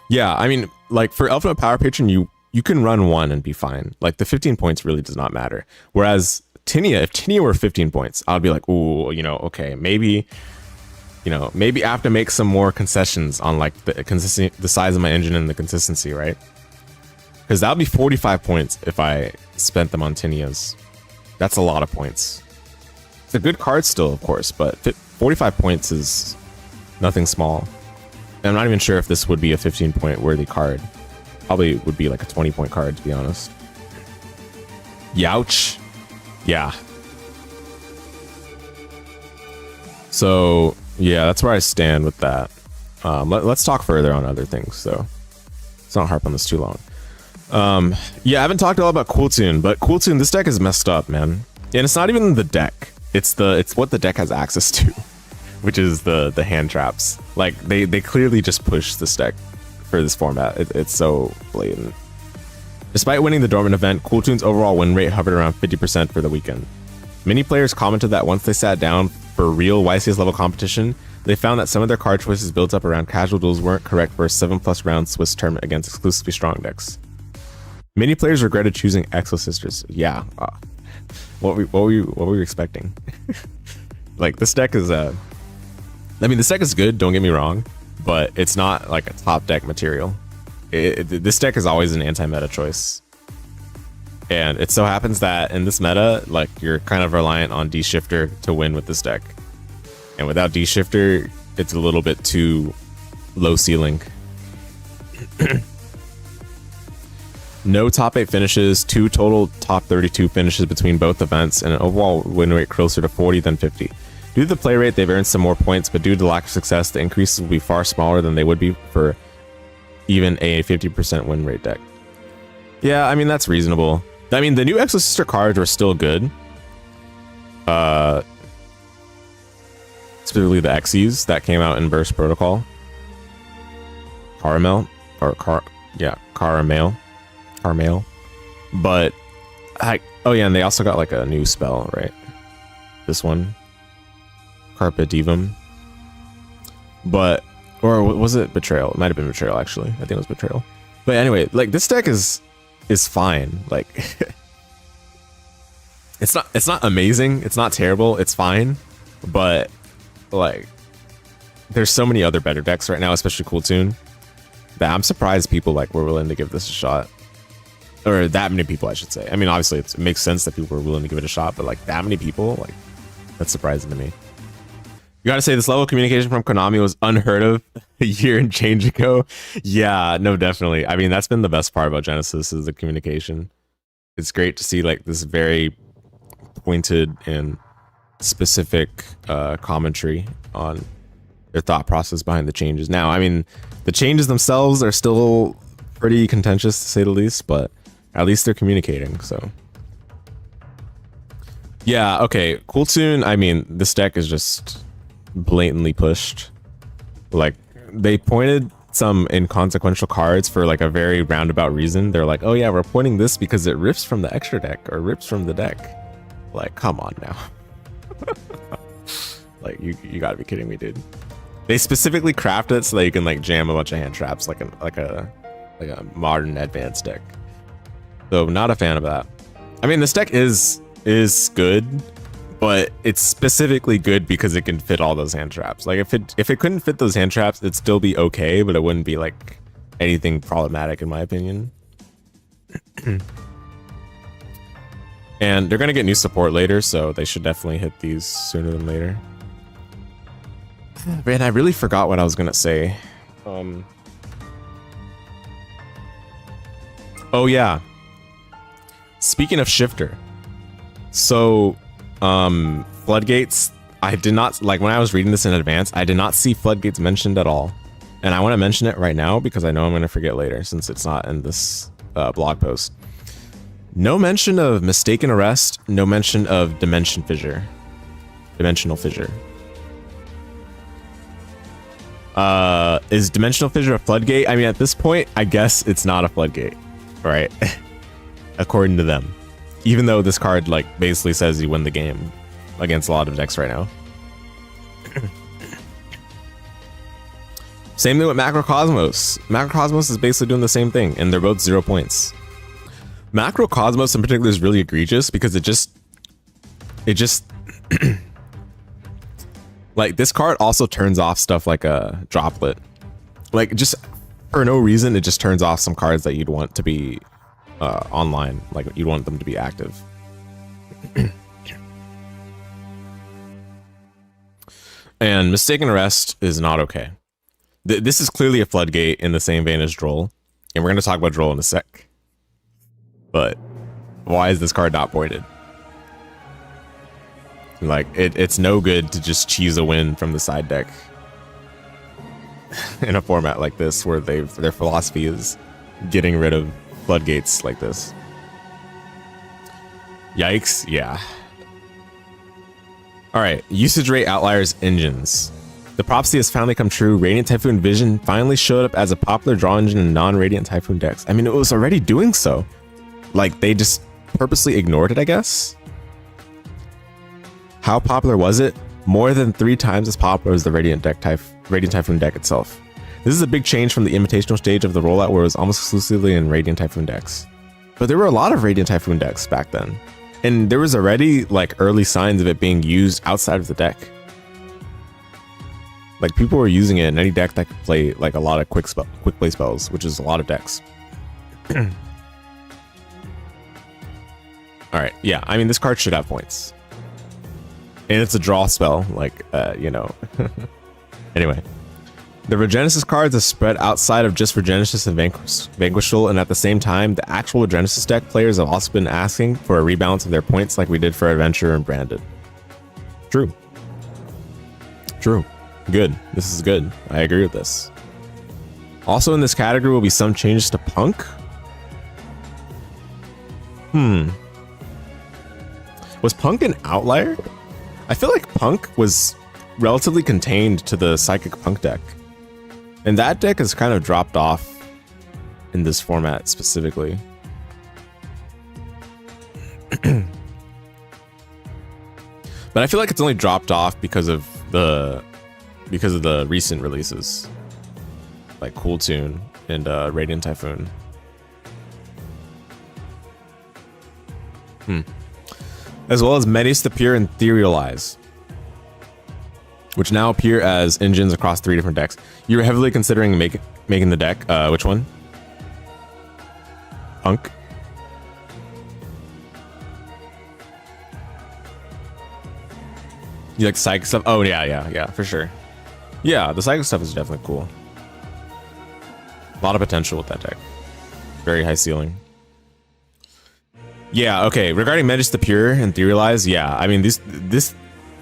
Yeah, I mean, like for Elfnote Power Patron, you can run 1 and be fine. Like the 15 points really does not matter. Whereas Tinia, if Tinia were 15 points, I'd be like, ooh, you know, okay, maybe I have to make some more concessions on like the size of my engine and the consistency, right? Because that would be 45 points if I spent them on Tinias. That's a lot of points. It's a good card still, of course, but 45 points is Nothing small. And I'm not even sure if this would be a 15-point worthy card. Probably would be like a 20-point card, to be honest. Youch. Yeah. So, yeah, that's where I stand with that. Let's talk further on other things, so let's not harp on this too long. Yeah, I haven't talked a lot about Kewl Tune, but Kewl Tune, this deck is messed up, man. And it's not even the deck. It's what the deck has access to, which is the hand traps. Like, they clearly just push this deck for this format. It's so blatant. Despite winning the Dormant event, Kewl Tune's overall win rate hovered around 50% for the weekend. Many players commented that once they sat down for real YCS level competition, they found that some of their card choices built up around casual duels weren't correct for a 7+ round Swiss tournament against exclusively strong decks. Many players regretted choosing Exosisters. Yeah. What were you expecting? Like, this deck is I mean, this deck is good, don't get me wrong, but it's not like a top deck material. This deck is always an anti-meta choice. And it so happens that in this meta, like, you're kind of reliant on D-Shifter to win with this deck. And without D-Shifter, it's a little bit too low ceiling. No top 8 finishes, 2 total top 32 finishes between both events, and an overall win rate closer to 40 than 50. Due to the play rate, they've earned some more points, but due to lack of success, the increases will be far smaller than they would be for even a 50% win rate deck. Yeah, I mean, that's reasonable. I mean, the new Exosister cards are still good. Specifically the Xyz that came out in Burst Protocol. Caramel. But, oh yeah, and they also got like a new spell, right? This one. Carpe Divum. But, or was it Betrayal? It might have been Betrayal, actually. I think it was Betrayal. But anyway, like, this deck is fine. Like, it's not amazing. It's not terrible. It's fine. But, like, there's so many other better decks right now, especially Kewl Tune, that I'm surprised people, like, were willing to give this a shot. Or that many people, I should say. I mean, obviously, it makes sense that people were willing to give it a shot, but, like, that many people, like, that's surprising to me. You gotta say, this level of communication from Konami was unheard of a year and change ago. Yeah, no, definitely. I mean, that's been the best part about Genesis, is the communication. It's great to see, like, this very pointed and specific commentary on their thought process behind the changes. Now, I mean, the changes themselves are still pretty contentious, to say the least, but at least they're communicating, so. Yeah, okay, Kewl Tune, I mean, this deck is just blatantly pushed. Like, they pointed some inconsequential cards for like a very roundabout reason. They're like, oh yeah, we're pointing this because it rips from the extra deck or rips from the deck. Like, come on now. Like, you gotta be kidding me, dude. They specifically crafted it so that you can like jam a bunch of hand traps like a modern advanced deck. So not a fan of that. I mean, this deck is good, but it's specifically good because it can fit all those hand traps. Like, if it couldn't fit those hand traps, it'd still be okay, but it wouldn't be like anything problematic in my opinion. And they're gonna get new support later, so they should definitely hit these sooner than later. Man, I really forgot what I was gonna say. Oh yeah. Speaking of Shifter, so Floodgates, I did not, like, when I was reading this in advance, I did not see Floodgates mentioned at all. And I want to mention it right now because I know I'm going to forget later since it's not in this blog post. No mention of Mistaken Arrest, no mention of Dimensional Fissure. Is Dimensional Fissure a Floodgate? I mean, at this point, I guess it's not a Floodgate, right? According to them. Even though this card, like, basically says you win the game against a lot of decks right now. Same thing with Macrocosmos. Macrocosmos is basically doing the same thing, and they're both 0 points. Macrocosmos in particular is really egregious because it just like, this card also turns off stuff like a Droplet. Like, just for no reason, it just turns off some cards that you'd want to be online, like you'd want them to be active. And Mistaken Arrest is not okay. This is clearly a Floodgate in the same vein as Droll. And we're going to talk about Droll in a sec. But why is this card not voided? Like, it's no good to just cheese a win from the side deck in a format like this, where their philosophy is getting rid of Floodgates like this. Yikes, yeah. Alright, usage rate outliers engines. The prophecy has finally come true. Radiant Typhoon Vision finally showed up as a popular draw engine in non-Radiant Typhoon decks. I mean, it was already doing so. Like, they just purposely ignored it, I guess? How popular was it? More than 3 times as popular as the Radiant Typhoon deck itself. This is a big change from the invitational stage of the rollout, where it was almost exclusively in Radiant Typhoon decks. But there were a lot of Radiant Typhoon decks back then. And there was already like early signs of it being used outside of the deck. Like, people were using it in any deck that could play like a lot of quick play spells, which is a lot of decks. Alright, yeah, I mean, this card should have points. And it's a draw spell, like, you know. Anyway. The Regenesis cards are spread outside of just Regenesis and Vanquishal, and at the same time, the actual Regenesis deck players have also been asking for a rebalance of their points like we did for Adventure and Branded. True. True. Good. This is good. I agree with this. Also in this category will be some changes to Punk. Was Punk an outlier? I feel like Punk was relatively contained to the Psychic Punk deck. And that deck has kind of dropped off in this format specifically. But I feel like it's only dropped off because of the recent releases, like Kewl Tune and Radiant Typhoon. As well as Medius the Pure and Etherealize, which now appear as engines across 3 different decks. You're heavily considering making the deck. Which one? Punk. You like psychic stuff? Oh yeah, for sure. Yeah, the psychic stuff is definitely cool. A lot of potential with that deck. Very high ceiling. Yeah, okay. Regarding Medius the Pure and Etherealize, yeah, I mean this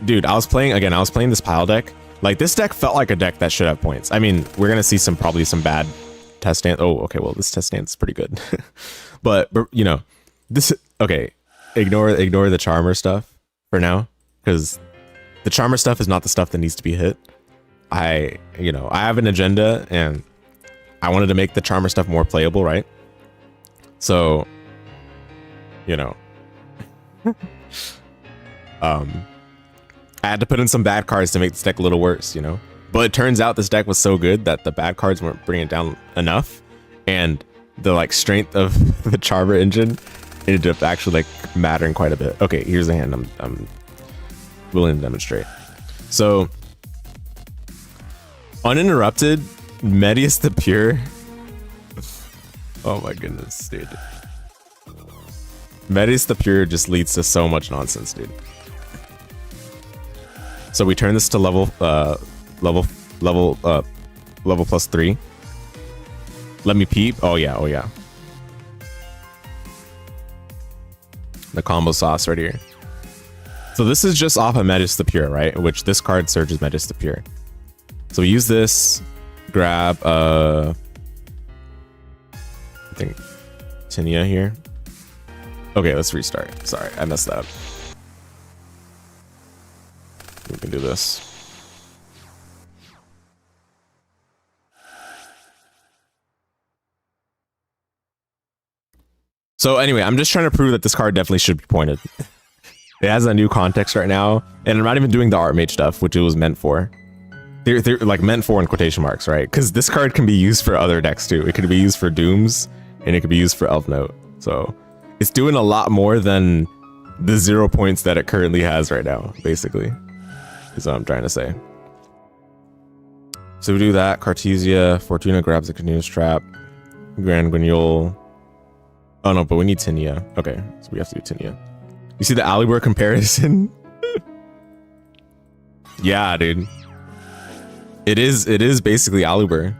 dude, I was playing this pile deck. Like, this deck felt like a deck that should have points. I mean, we're gonna see probably some bad test stance. Oh, okay, well, this test stance is pretty good. but you know, this, okay, ignore the Charmer stuff for now, because the Charmer stuff is not the stuff that needs to be hit. I have an agenda, and I wanted to make the Charmer stuff more playable, right? So, you know, I had to put in some bad cards to make this deck a little worse, you know? But it turns out this deck was so good that the bad cards weren't bringing it down enough, and the like strength of the Charmer engine ended up actually like mattering quite a bit. Okay, here's a hand I'm willing to demonstrate. So, uninterrupted, Medius the Pure. Oh my goodness, dude. Medius the Pure just leads to so much nonsense, dude. So we turn this to level +3. Let me peep. Oh yeah. The combo sauce right here. So this is just off of Medius the Pure, right? Which this card surges Medius the Pure. So we use this, grab I think Tinia here. Okay, let's restart. Sorry, I messed that up. We can do this. So anyway, I'm just trying to prove that this card definitely should be pointed. It has a new context right now, and I'm not even doing the Artmage stuff, which it was meant for. They're like meant for in quotation marks, right? Because this card can be used for other decks too. It could be used for Dooms, and it could be used for Elfnote. So it's doing a lot more than the 0 points that it currently has right now, basically, is what I'm trying to say. So we do that. Cartesia, Fortuna grabs the Canoe's Trap, Grand Guignol. Oh no, but we need Tinia. Okay, so we have to do Tinia. You see the Alleyware comparison? Yeah, dude. It is basically Aluber.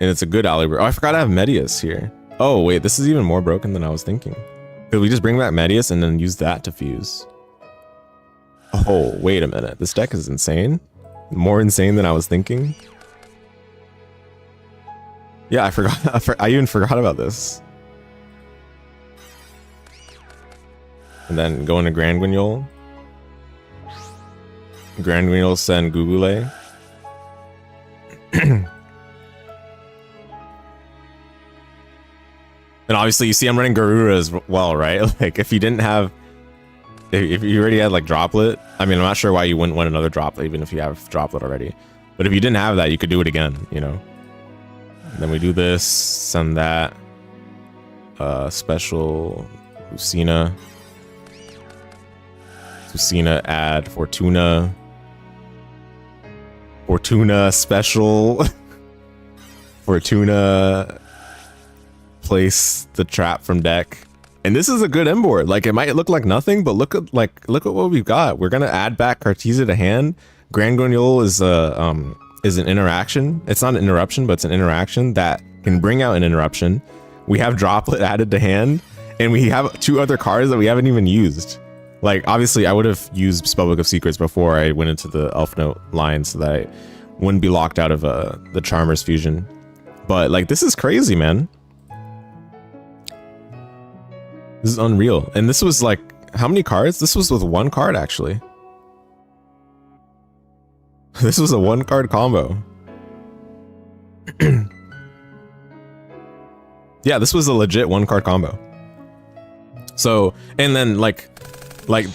And it's a good Aluber. Oh, I forgot I have Medius here. Oh, wait, this is even more broken than I was thinking. Could we just bring back Medius and then use that to fuse? Oh, wait a minute. This deck is insane. More insane than I was thinking. Yeah, I forgot. I even forgot about this. And then go into Grand Guignol. Grand Guignol send Gugule. And obviously, you see I'm running Garuda as well, right? Like, if you didn't have... If you already had, like, Droplet... I mean, I'm not sure why you wouldn't want another Droplet, even if you have Droplet already. But if you didn't have that, you could do it again, you know? And then we do this, send that. Special... Lucina. Lucina, add Fortuna. Fortuna, special. Fortuna... place the trap from deck, and this is a good end board. Like, it might look like nothing, but look at what we've got. We're gonna add back Cartesia to hand. Grand Guignol is an interaction. It's not an interruption, but it's an interaction that can bring out an interruption. We have Droplet added to hand, and we have 2 other cards that we haven't even used. Like, obviously, I would have used Spellbook of Secrets before I went into the Elfnote line so that I wouldn't be locked out of the Charmers fusion. But like, this is crazy, man. This is unreal. And this was like, how many cards? This was with 1 card, actually. This was a 1-card combo. Yeah, this was a legit 1-card combo. So, and then like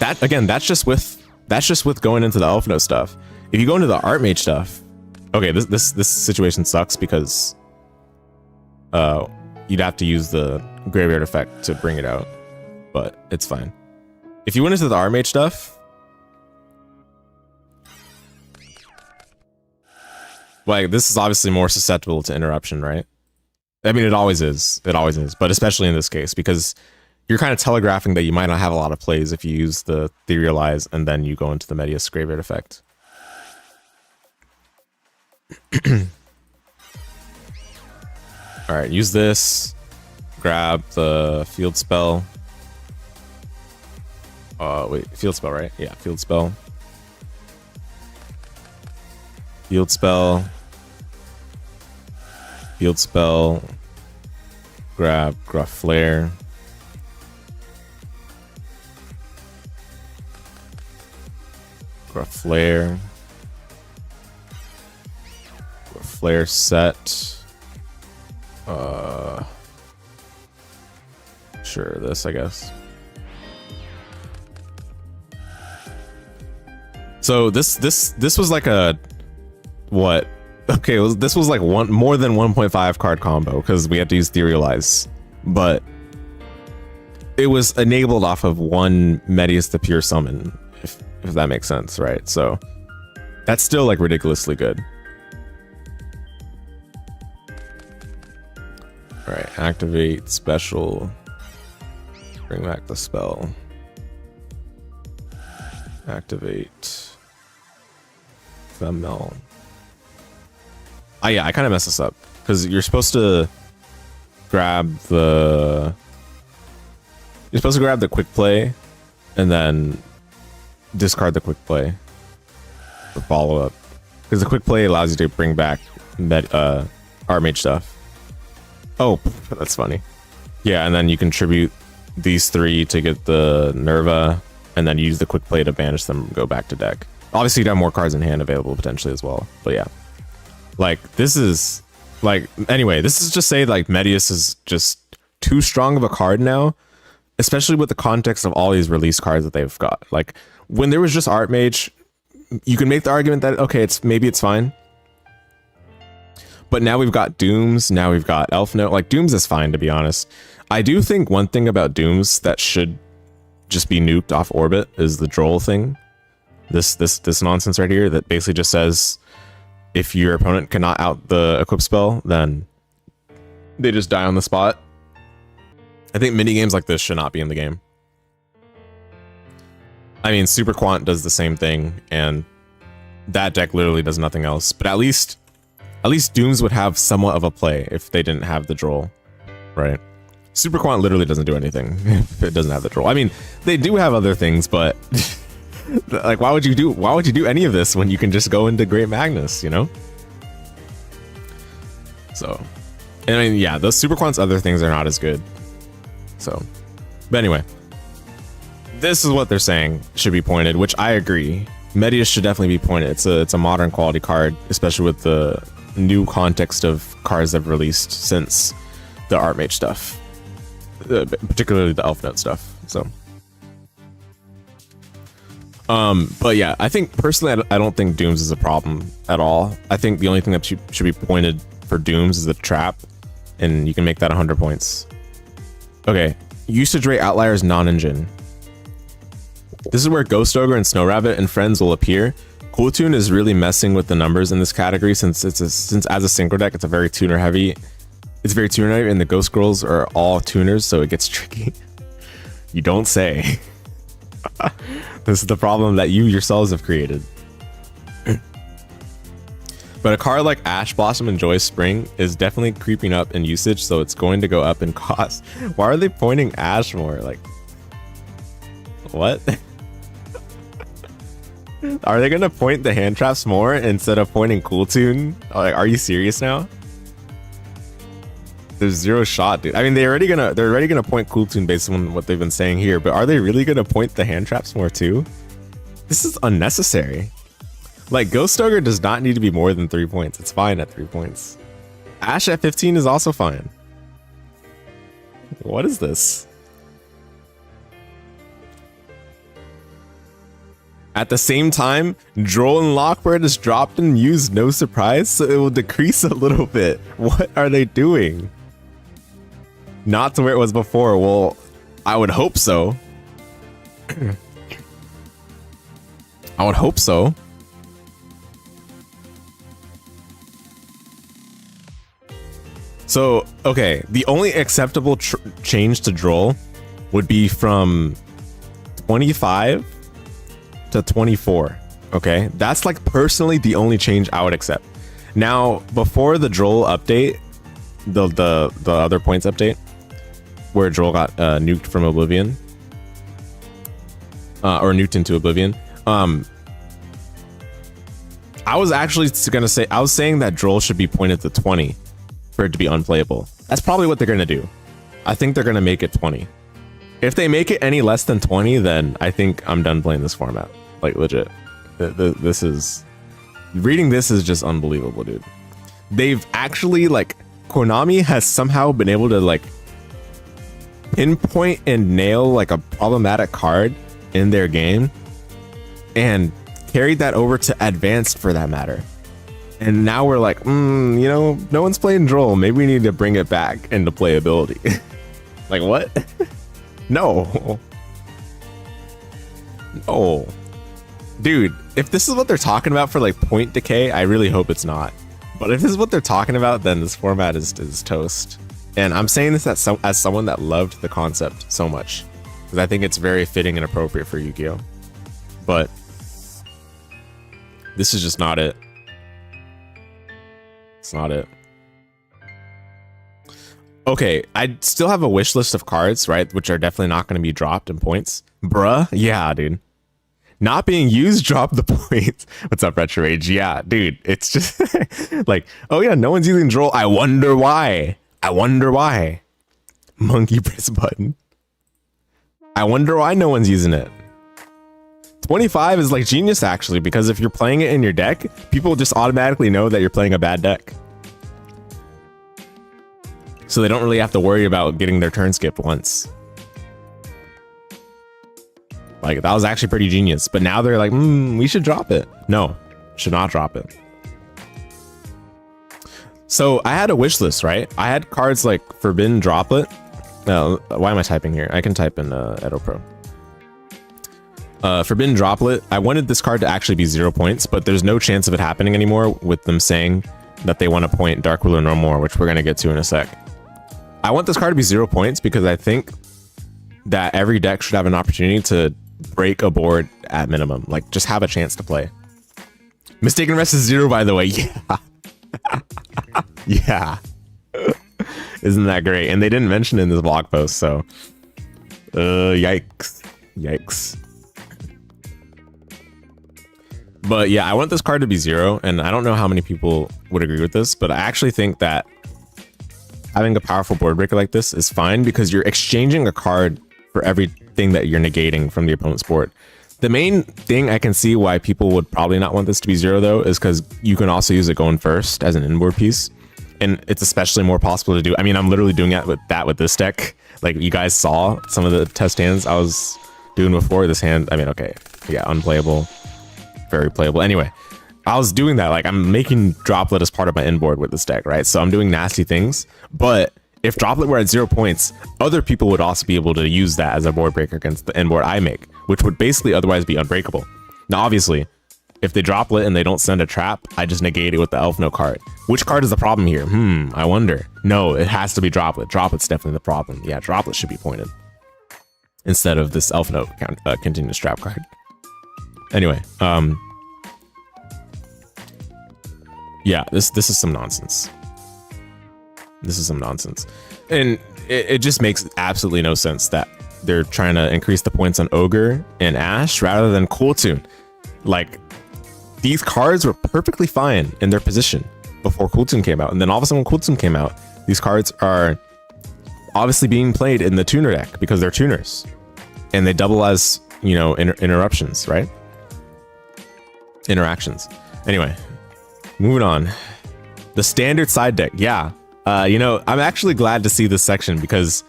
that, again, that's just with going into the Elfnote stuff. If you go into the Artmage stuff, okay, this situation sucks because you'd have to use the graveyard effect to bring it out. But it's fine. If you went into the Artmage stuff, like, this is obviously more susceptible to interruption, right? I mean, it always is. It always is. But especially in this case, because you're kind of telegraphing that you might not have a lot of plays if you use the Etherealize and then you go into the Medius graveyard effect. Alright, use this. Grab the field spell. Wait, field spell, right? Yeah, field spell. Field spell. Field spell. Grab Gruff Flare. Gruff Flare. Gruff Flare set. Sure, this, I guess. So this was like a what? Okay, this was like more than 1.5 card combo because we had to use Etherealize, but it was enabled off of 1 Medius the Pure summon, if that makes sense, right? So that's still like ridiculously good. All right, activate special. Bring back the spell. Activate. Femel. Oh yeah, I kind of messed this up because you're supposed to grab the. You're supposed to grab the quick play, and then discard the quick play for follow up, because the quick play allows you to bring back Artmage stuff. Oh, that's funny. Yeah, and then you contribute these 3 to get the Nerva, and then use the quick play to banish them and go back to deck. Obviously, you'd have more cards in hand available potentially as well. But yeah, like, this is like, anyway, this is just say like Medius is just too strong of a card now, especially with the context of all these release cards that they've got. Like, when there was just Artmage, you can make the argument that, okay, maybe it's fine. But now we've got Dooms, now we've got Elfnote. Like, Dooms is fine, to be honest. I do think one thing about Dooms that should just be nuked off orbit is the Droll thing. This nonsense right here that basically just says if your opponent cannot out the equip spell, then they just die on the spot. I think mini games like this should not be in the game. I mean, Super Quant does the same thing, and that deck literally does nothing else. But at least Dooms would have somewhat of a play if they didn't have the Droll, right? Super Quant literally doesn't do anything if it doesn't have the Droll. I mean, they do have other things, but like, why would you do any of this when you can just go into Great Magnus, you know? So, and I mean, yeah, those Super Quant's other things are not as good. So, but anyway, this is what they're saying should be pointed, which I agree. Medius should definitely be pointed. It's a modern quality card, especially with the new context of cards they've released since the Artmage stuff, particularly the Elfnote stuff. So, but yeah, I think personally, I don't think Dooms is a problem at all. I think the only thing that should be pointed for Dooms is the trap, and you can make that 100 points. Okay, usage rate outliers non-engine. This is where Ghost Ogre and Snow Rabbit and friends will appear. Kewl Tune is really messing with the numbers in this category since as a synchro deck, it's very tuner heavy, and the Ghost Girls are all tuners, so it gets tricky. You don't say. This is the problem that you yourselves have created. But a card like Ash Blossom and Joy Spring is definitely creeping up in usage, so it's going to go up in cost. Why are they pointing Ash more? Like, what? Are they gonna point the hand traps more instead of pointing Kewl Tune? Like, are you serious now? There's zero shot, dude. I mean, they're already gonna point Kewl Tune based on what they've been saying here, but are they really gonna point the hand traps more too? This is unnecessary. Like, Ghost Ogre does not need to be more than 3 points. It's fine at 3 points. Ash at 15 is also fine. What is this? At the same time, Droll and Lockbird is dropped and used, no surprise, so it will decrease a little bit. What are they doing? Not to where it was before. Well, I would hope so. I would hope so. So, okay, the only acceptable change to Droll would be from 25 to 24. Okay, that's like personally the only change I would accept. Now, before the Droll update, the other points update, where Droll got nuked from Oblivion, or nuked into Oblivion, I was actually gonna say, I was saying that Droll should be pointed to 20 for it to be unplayable. That's probably what they're gonna do. I think they're gonna make it 20. If they make it any less than 20, then I think I'm done playing this format. Like, legit. This is... Reading this is just unbelievable, dude. They've actually, like... Konami has somehow been able to, like... pinpoint and nail, like, a problematic card in their game. And carried that over to Advanced, for that matter. And now we're like, you know, no one's playing Droll. Maybe we need to bring it back into playability. Like, what? No. No. Dude, if this is what they're talking about for like point decay, I really hope it's not. But if this is what they're talking about, then this format is toast. And I'm saying this as someone that loved the concept so much, because I think it's very fitting and appropriate for Yu-Gi-Oh. But this is just not it. It's not it. Okay, I still have a wish list of cards, right? Which are definitely not going to be dropped in points. Bruh, yeah, dude. Not being used, drop the points. What's up, Retro Rage? Yeah, dude, it's just like, oh yeah, no one's using Droll. I wonder why. I wonder why. Monkey press button. I wonder why no one's using it. 25 is like genius, actually, because if you're playing it in your deck, people just automatically know that you're playing a bad deck. So they don't really have to worry about getting their turn skipped once. Like, that was actually pretty genius. But now they're like, we should drop it. No, should not drop it. So I had a wish list, right? I had cards like Forbidden Droplet. Why am I typing here? I can type in EDOPro. Forbidden Droplet. I wanted this card to actually be 0 points, but there's no chance of it happening anymore with them saying that they want to point Dark Ruler no more, which we're going to get to in a sec. I want this card to be 0 points because I think that every deck should have an opportunity to break a board at minimum, like just have a chance to play. Mistaken rest is 0, by the way. Yeah. Yeah. Isn't that great? And they didn't mention it in this blog post, so yikes. Yikes. But yeah, I want this card to be 0, and I don't know how many people would agree with this, but I actually think that having a powerful board breaker like this is fine because you're exchanging a card for everything that you're negating from the opponent's board. The main thing I can see why people would probably not want this to be 0 though is because you can also use it going first as an inboard piece, and it's especially more possible to do. I mean, I'm literally doing it with this deck. Like, you guys saw some of the test hands I was doing before. This hand, I mean, okay, yeah, unplayable, very playable. Anyway, I was doing that. Like, I'm making Droplet as part of my inboard with this deck, right? So I'm doing nasty things. But if Droplet were at 0 points, other people would also be able to use that as a board breaker against the inboard I make, which would basically otherwise be unbreakable. Now, obviously, if they Droplet and they don't send a trap, I just negate it with the Elfnote card. Which card is the problem here? I wonder. No, it has to be Droplet. Droplet's definitely the problem. Yeah, Droplet should be pointed instead of this Elfnote continuous trap card. Anyway, yeah, this is some nonsense. This is some nonsense. And it just makes absolutely no sense that they're trying to increase the points on Ogre and Ash rather than Kewl Tune. Like, these cards were perfectly fine in their position before Kewl Tune came out. And then all of a sudden when Kewl Tune came out, these cards are obviously being played in the tuner deck because they're tuners. And they double as, you know, interruptions, right? Interactions. Anyway, moving on. The standard side deck. Yeah. You know, I'm actually glad to see this section because,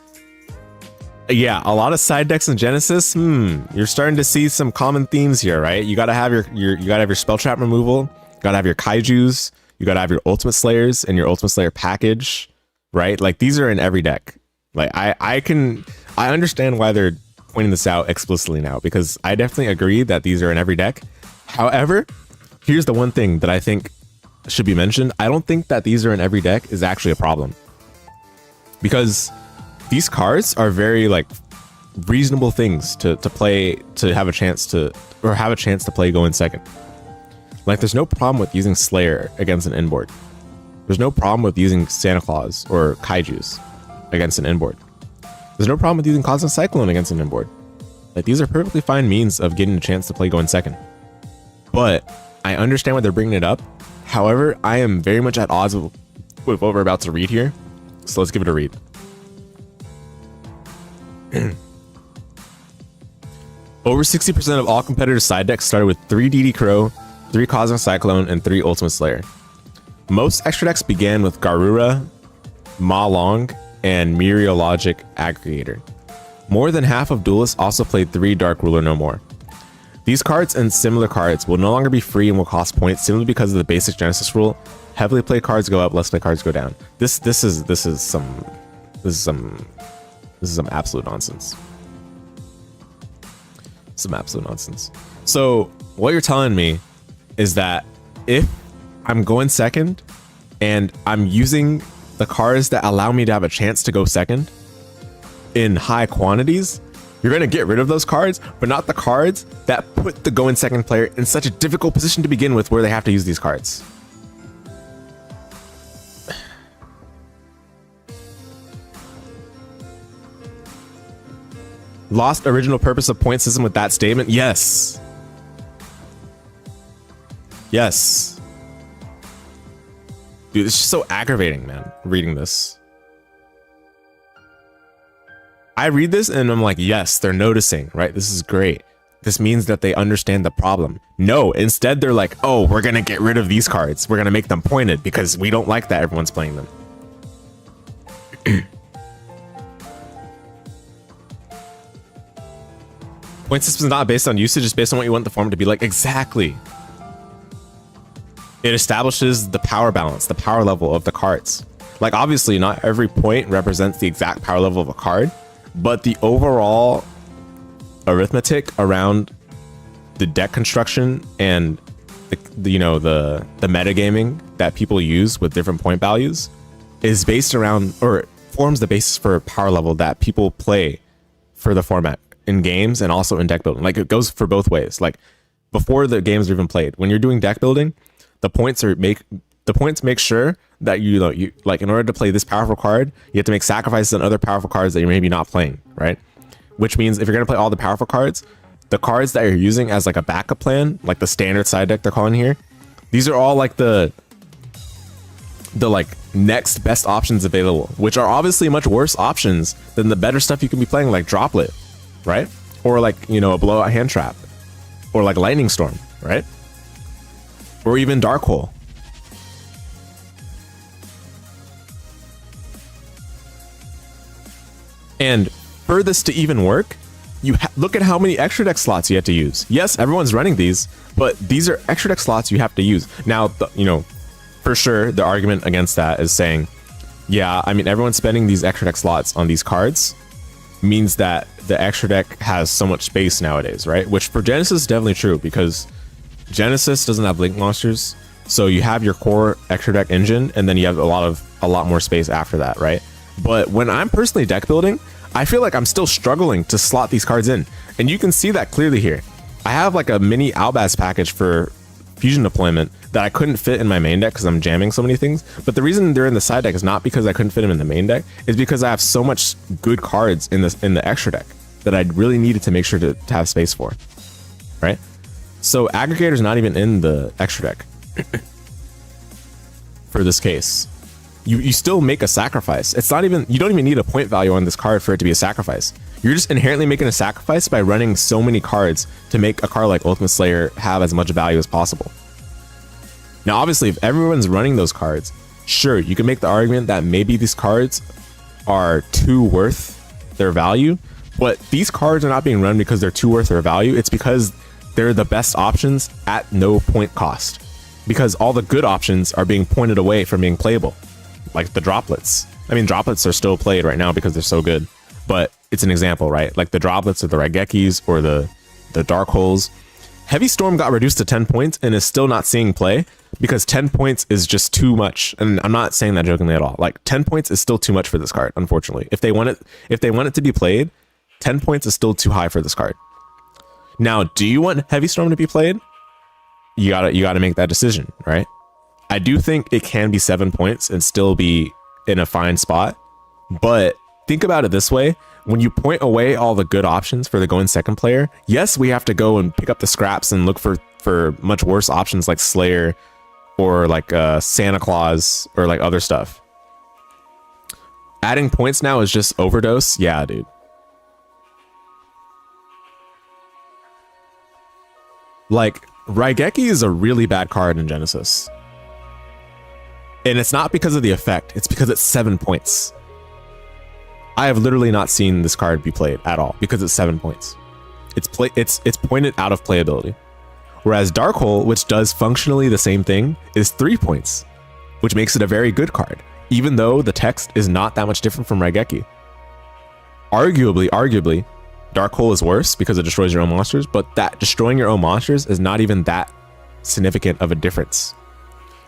yeah, a lot of side decks in Genesis. You're starting to see some common themes here, right? You gotta have your spell trap removal. You gotta have your kaijus. You gotta have your ultimate slayers and your ultimate slayer package, right? Like, these are in every deck. Like, I understand why they're pointing this out explicitly now, because I definitely agree that these are in every deck. However, here's the one thing that I think should be mentioned. I don't think that these are in every deck is actually a problem, because these cards are very, like, reasonable things to play, to have a chance to play going second. Like, there's no problem with using Slayer against an inboard. There's no problem with using Santa Claus or Kaijus against an inboard. There's no problem with using Cosmic Cyclone against an inboard. Like, these are perfectly fine means of getting a chance to play going second. But I understand why they're bringing it up. However, I am very much at odds with what we're about to read here. So let's give it a read. Over 60% of all competitors' side decks started with 3 DD Crow, 3 Cosmic Cyclone, and 3 Ultimate Slayer. Most extra decks began with Garura, Ma Long, and Meteorologic Aggregator. More than half of duelists also played 3 Dark Ruler No More. These cards and similar cards will no longer be free and will cost points simply because of the basic Genesis rule. Heavily played cards go up, less played cards go down. This is some absolute nonsense. Some absolute nonsense. So what you're telling me is that if I'm going second and I'm using the cards that allow me to have a chance to go second in high quantities, you're going to get rid of those cards, but not the cards that put the going second player in such a difficult position to begin with where they have to use these cards. Lost original purpose of point system with that statement? Yes. Yes. Dude, it's just so aggravating, man, reading this. I read this and I'm like, yes, they're noticing, right? This is great. This means that they understand the problem. No, instead they're like, oh, we're going to get rid of these cards. We're going to make them pointed because we don't like that everyone's playing them. Point system is not based on usage, it's based on what you want the format to be like. Exactly. It establishes the power balance, the power level of the cards. Like, obviously, not every point represents the exact power level of a card, but the overall arithmetic around the deck construction and the metagaming that people use with different point values is based around, or forms the basis for power level that people play for the format in games and also in deck building. Like, it goes for both ways. Like, before the games are even played. When you're doing deck building, the points make sure that you like, in order to play this powerful card, you have to make sacrifices on other powerful cards that you're maybe not playing, right? Which means if you're gonna play all the powerful cards, the cards that you're using as like a backup plan, like the standard side deck they're calling here, these are all like the like next best options available, which are obviously much worse options than the better stuff you can be playing, like Droplet, right? Or like, a blowout hand trap, or like Lightning Storm, right? Or even Dark Hole. And for this to even work, you look at how many extra deck slots you have to use. Yes, everyone's running these, but these are extra deck slots you have to use. Now, for sure, the argument against that is saying, yeah, I mean, everyone's spending these extra deck slots on these cards means that the extra deck has so much space nowadays, right? Which for Genesys is definitely true, because Genesys doesn't have link monsters. So you have your core extra deck engine, and then you have a lot more space after that, right? But when I'm personally deck building, I feel like I'm still struggling to slot these cards in. And you can see that clearly here. I have like a mini Outbass package for fusion deployment that I couldn't fit in my main deck because I'm jamming so many things. But the reason they're in the side deck is not because I couldn't fit them in the main deck, is because I have so much good cards in the extra deck that I really needed to make sure to have space for, right? So Aggregator's not even in the extra deck for this case. You still make a sacrifice. It's not even, you don't even need a point value on this card for it to be a sacrifice. You're just inherently making a sacrifice by running so many cards to make a card like Ultimate Slayer have as much value as possible. Now, obviously, if everyone's running those cards, sure, you can make the argument that maybe these cards are too worth their value, but these cards are not being run because they're too worth their value. It's because they're the best options at no point cost, because all the good options are being pointed away from being playable. Like the droplets. I mean, droplets are still played right now because they're so good, but it's an example, right? Like the droplets or the Raigekis or the dark holes. Heavy Storm got reduced to 10 points and is still not seeing play because 10 points is just too much. And I'm not saying that jokingly at all. Like 10 points is still too much for this card, unfortunately. If they want it to be played, 10 points is still too high for this card. Now, do you want Heavy Storm to be played? You gotta make that decision, right? I do think it can be 7 points and still be in a fine spot, but think about it this way. When you point away all the good options for the going second player, yes, we have to go and pick up the scraps and look for much worse options like Slayer or like Santa Claus or like other stuff. Adding points now is just overdose. Yeah, dude. Like, Raigeki is a really bad card in Genesys. And it's not because of the effect, it's because it's 7 points. I have literally not seen this card be played at all because it's 7 points. It's pointed out of playability. Whereas Dark Hole, which does functionally the same thing, is 3 points, which makes it a very good card, even though the text is not that much different from Raigeki. Arguably, Dark Hole is worse because it destroys your own monsters, but that destroying your own monsters is not even that significant of a difference.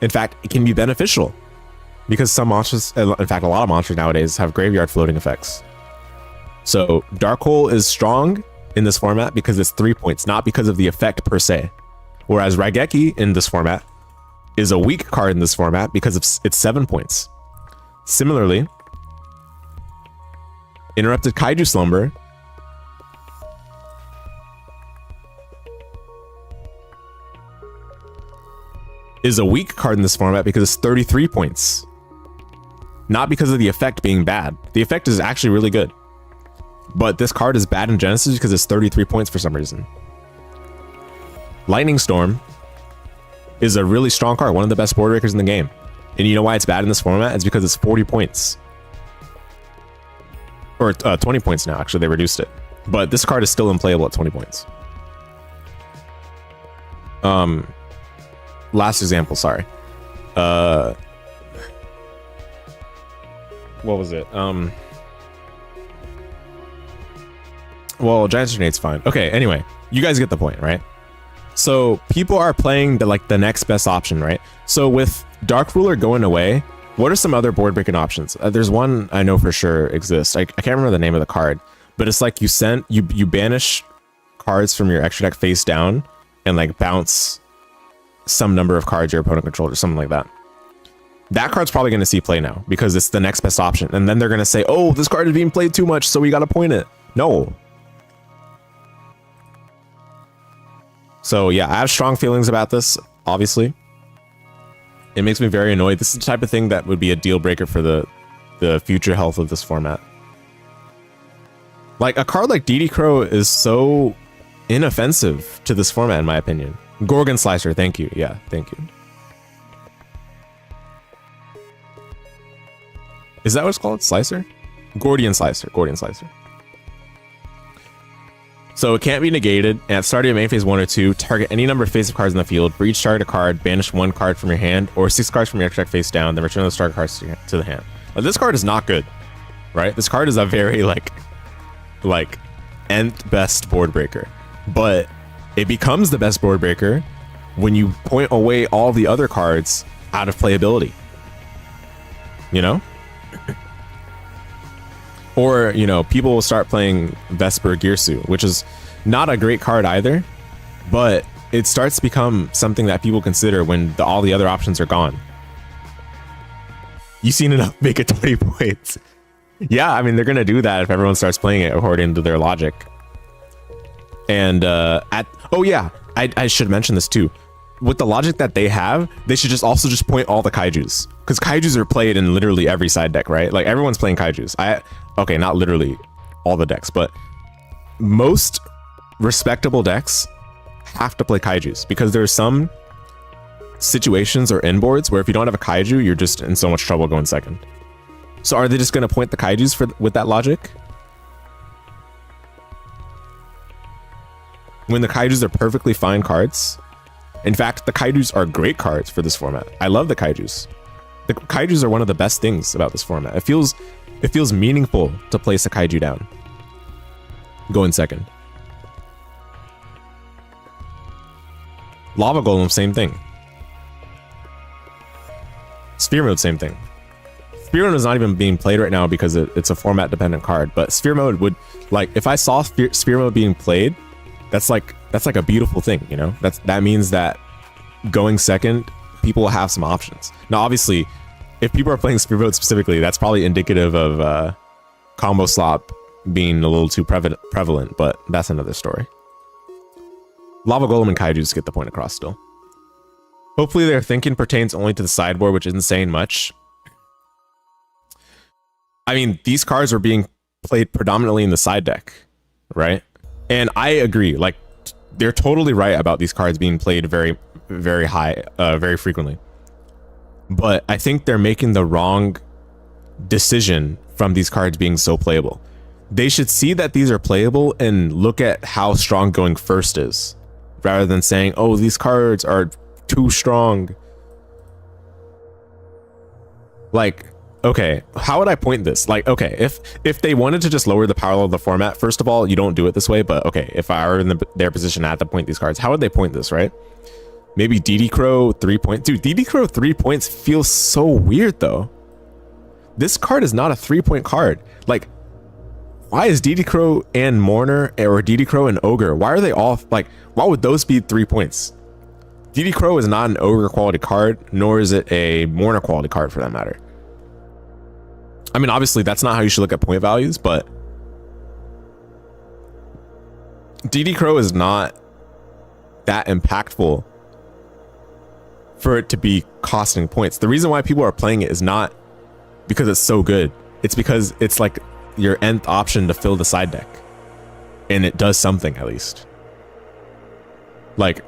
In fact, it can be beneficial because some monsters, in fact, a lot of monsters nowadays have graveyard floating effects. So Dark Hole is strong in this format because it's 3 points, not because of the effect per se. Whereas Raigeki in this format is a weak card in this format because it's 7 points. Similarly, Interrupted Kaiju Slumber is a weak card in this format because it's 33 points. Not because of the effect being bad. The effect is actually really good. But this card is bad in Genesys because it's 33 points for some reason. Lightning Storm is a really strong card, one of the best board breakers in the game. And you know why it's bad in this format? It's because it's 40 points. Or 20 points now, actually, they reduced it. But this card is still unplayable at 20 points. Last example, sorry. What was it? Well, Giant Tornade's fine. Okay, anyway, you guys get the point, right? So people are playing the next best option, right? So with Dark Ruler going away, what are some other board breaking options? There's one I know for sure exists. I can't remember the name of the card, but it's like you banish cards from your extra deck face down and like bounce some number of cards your opponent controls or something like that. That card's probably going to see play now because it's the next best option. And then they're going to say, oh, this card is being played too much, so we got to point it. No. So yeah, I have strong feelings about this, obviously. It makes me very annoyed. This is the type of thing that would be a deal breaker for the future health of this format. Like, a card like EDOPro is so inoffensive to this format, in my opinion. Gorgon Slicer, thank you. Yeah, thank you. Is that what it's called? Slicer? Gordian Slicer. Gordian Slicer. So it can't be negated, and at start of main phase 1 or 2, target any number of face-up cards in the field. For each target card, banish 1 card from your hand, or 6 cards from your extra deck face down, then return those target cards to the hand. Now, this card is not good, right? This card is a very, like nth best board breaker. But it becomes the best board breaker when you point away all the other cards out of playability. You know? Or, you know, people will start playing Vesper Gearsu, which is not a great card either, but it starts to become something that people consider when all the other options are gone. You've seen enough make it 20 points. Yeah, I mean, they're going to do that if everyone starts playing it according to their logic. And, oh yeah, I should mention this too. With the logic that they have, they should just also just point all the kaijus, because kaijus are played in literally every side deck, right? Like, everyone's playing kaijus. Okay, not literally all the decks, but most respectable decks have to play kaijus, because there are some situations or end boards where if you don't have a kaiju, you're just in so much trouble going second. So are they just going to point the kaijus with that logic? When the kaijus are perfectly fine cards. In fact, the kaijus are great cards for this format. I love the kaijus. The kaijus are one of the best things about this format. It feels meaningful to place a kaiju down. Go in second. Lava Golem, same thing. Sphere Mode, same thing. Sphere Mode is not even being played right now because it's a format dependent card, but Sphere Mode would, like, if I saw Sphere Mode being played, that's like a beautiful thing, you know? That means that going second, people will have some options. Now, obviously, if people are playing Sphere Mode specifically, that's probably indicative of combo slop being a little too prevalent, but that's another story. Lava Golem and Kaijus get the point across still. Hopefully their thinking pertains only to the sideboard, which isn't saying much. I mean, these cards are being played predominantly in the side deck, right? And I agree, like, they're totally right about these cards being played very, very high, very frequently. But I think they're making the wrong decision from these cards being so playable. They should see that these are playable and look at how strong going first is, rather than saying, oh, these cards are too strong. Like, okay, how would I point this? Like, okay, if they wanted to just lower the power level of the format, first of all, you don't do it this way, but okay, if I were in their position, I had to point these cards. How would they point this, right? Maybe EDOPro 3 points. Dude, EDOPro 3 points feels so weird, though. This card is not a 3-point card. Like, why is EDOPro and Mourner, or EDOPro and Ogre? Why are they all, like, why would those be 3 points? EDOPro is not an Ogre quality card, nor is it a Mourner quality card for that matter. I mean, obviously, that's not how you should look at point values, but EDOPro is not that impactful for it to be costing points. The reason why people are playing it is not because it's so good. It's because it's like your nth option to fill the side deck. And it does something, at least. Like,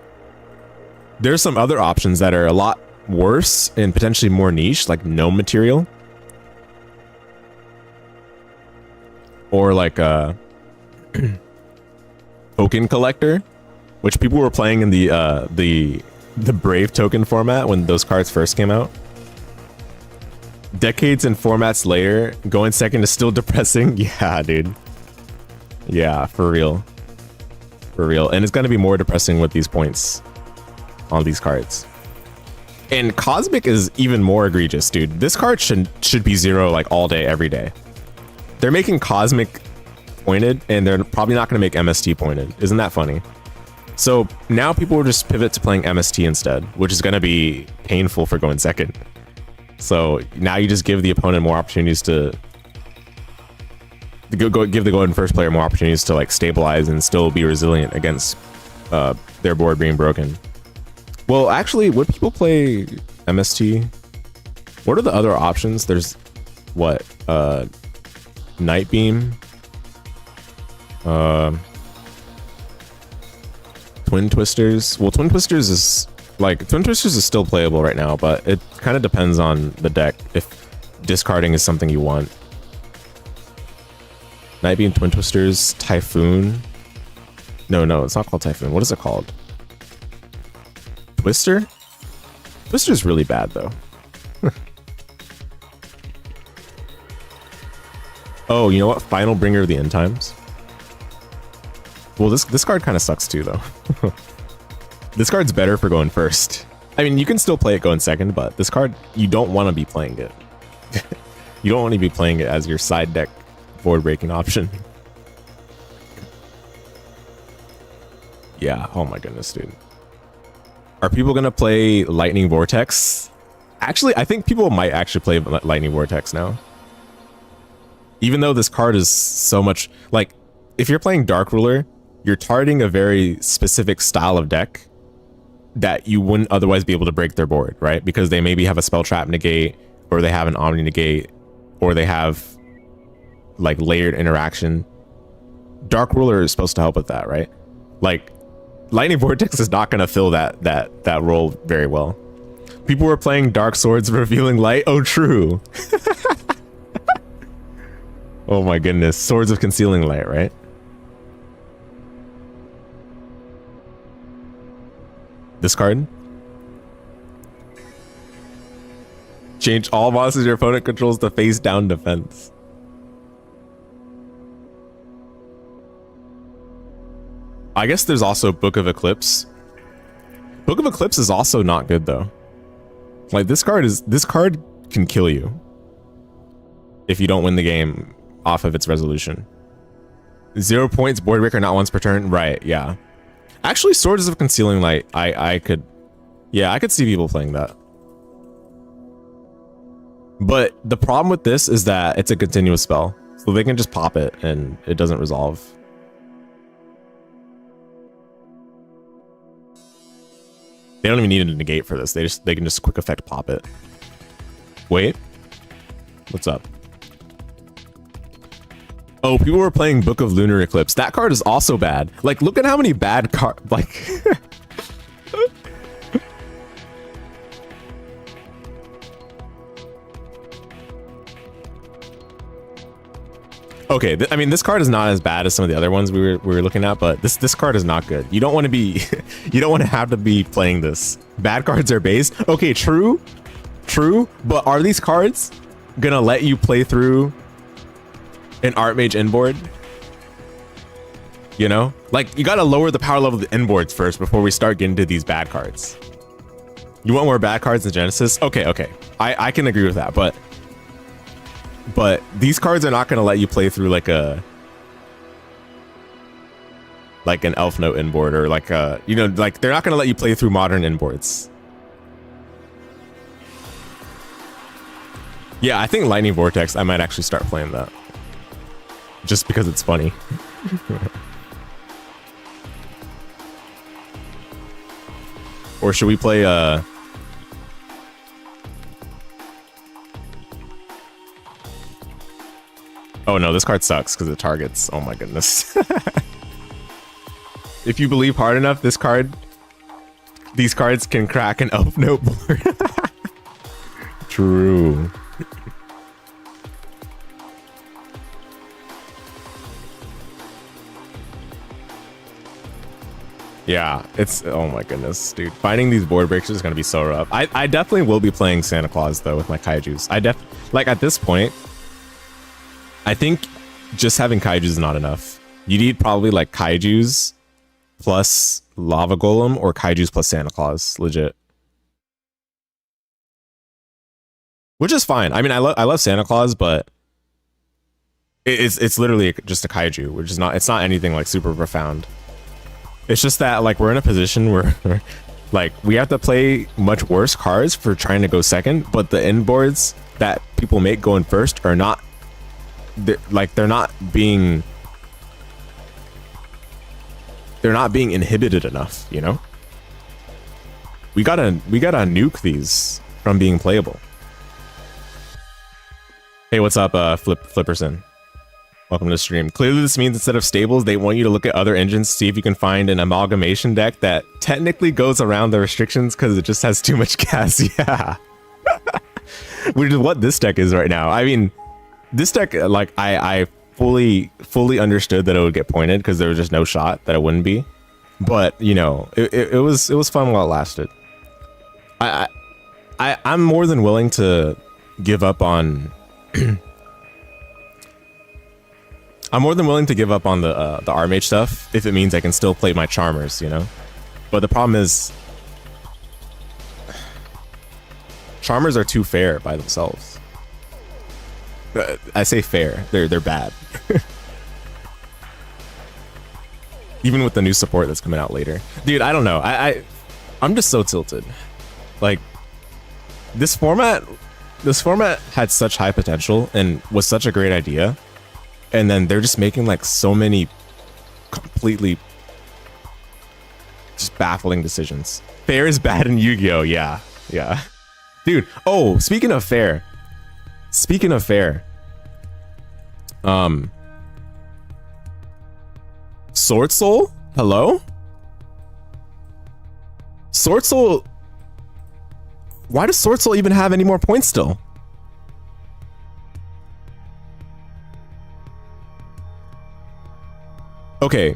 there's some other options that are a lot worse and potentially more niche, like Gnome Material. Or like a Token Collector, which people were playing in the Brave token format when those cards first came out. Decades and formats later, going second is still depressing. Yeah, dude. Yeah, for real. For real. And it's going to be more depressing with these points on these cards. And Cosmic is even more egregious, dude. This card should be 0 like all day, every day. They're making Cosmic pointed, and they're probably not going to make MST pointed. Isn't that funny? So now people will just pivot to playing MST instead, which is going to be painful for going second. So now you just give the opponent more opportunities to give the going first player more opportunities to like stabilize and still be resilient against their board being broken. Well, actually, would people play MST? What are the other options? There's what? Night Beam. Twin Twisters. Well, Twin Twisters is still playable right now, but it kind of depends on the deck if discarding is something you want. Night Beam, Twin Twisters, Typhoon. No, it's not called Typhoon. What is it called? Twister? Twister's really bad though. Oh, you know what? Final Bringer of the End Times. Well, this card kind of sucks too, though. This card's better for going first. I mean, you can still play it going second, but this card, you don't want to be playing it. You don't want to be playing it as your side deck board breaking option. Yeah, oh my goodness, dude. Are people going to play Lightning Vortex? Actually, I think people might actually play Lightning Vortex now. Even though this card is so much like, if you're playing Dark Ruler, you're targeting a very specific style of deck that you wouldn't otherwise be able to break their board, right? Because they maybe have a Spell Trap negate, or they have an Omni negate, or they have like layered interaction. Dark Ruler is supposed to help with that, right? Like Lightning Vortex is not going to fill that role very well. People were playing Dark Swords Revealing Light. Oh, true. Oh my goodness. Swords of Concealing Light, right? This card? Change all monsters your opponent controls to face down defense. I guess there's also Book of Eclipse. Book of Eclipse is also not good though. Like this card can kill you if you don't win the game off of its resolution. 0 points, board breaker not once per turn. Right, yeah. Actually, Swords of Concealing Light, I could see people playing that. But the problem with this is that it's a continuous spell. So they can just pop it and it doesn't resolve. They don't even need a negate for this. They can just quick effect pop it. Wait. What's up? Oh, people were playing Book of Lunar Eclipse. That card is also bad. Like, look at how many bad cards. Like, okay. I mean, this card is not as bad as some of the other ones we were looking at, but this card is not good. You don't want to be, you don't want to have to be playing this. Bad cards are base. Okay, true, but are these cards gonna let you play through an Artmage inboard? You know, like you gotta lower the power level of the inboards first before we start getting to these bad cards. You want more bad cards than Genesis? Okay, I can agree with that, but these cards are not gonna let you play through like an Elfnote inboard or like like they're not gonna let you play through modern inboards. Yeah, I think Lightning Vortex, I might actually start playing that. Just because it's funny. Or should we play oh no, this card sucks because it targets. Oh my goodness. If you believe hard enough, these cards can crack an Elfnote board. True. Yeah, it's, oh my goodness, dude. Finding these board breaks is gonna be so rough. I definitely will be playing Santa Claus though with my kaijus. Like at this point, I think just having kaijus is not enough. You need probably like kaijus plus Lava Golem or kaijus plus Santa Claus, legit. Which is fine. I mean, I love Santa Claus, but it's literally just a kaiju, which is not, it's not anything like super profound. It's just that like we're in a position where like we have to play much worse cards for trying to go second, but the end boards that people make going first are not, they're not being inhibited enough, you know? We gotta nuke these from being playable. Hey, what's up, Flipperson? Welcome to the stream. Clearly this means instead of stables, they want you to look at other engines, see if you can find an amalgamation deck that technically goes around the restrictions because it just has too much gas. Yeah. Which is what this deck is right now. I mean, this deck, like, I fully understood that it would get pointed because there was just no shot that it wouldn't be. But, you know, it was fun while it lasted. I'm more than willing to give up on I'm more than willing to give up on the Artmage stuff if it means I can still play my Charmers, you know? But the problem is Charmers are too fair by themselves. I say fair, they're bad. Even with the new support that's coming out later. Dude, I don't know. I'm just so tilted. Like, this format had such high potential and was such a great idea. And then they're just making like so many completely just baffling decisions. Fair is bad in Yu-Gi-Oh! Yeah. Dude, oh, speaking of fair. Sword Soul? Hello? Sword Soul. Why does Sword Soul even have any more points still? Okay,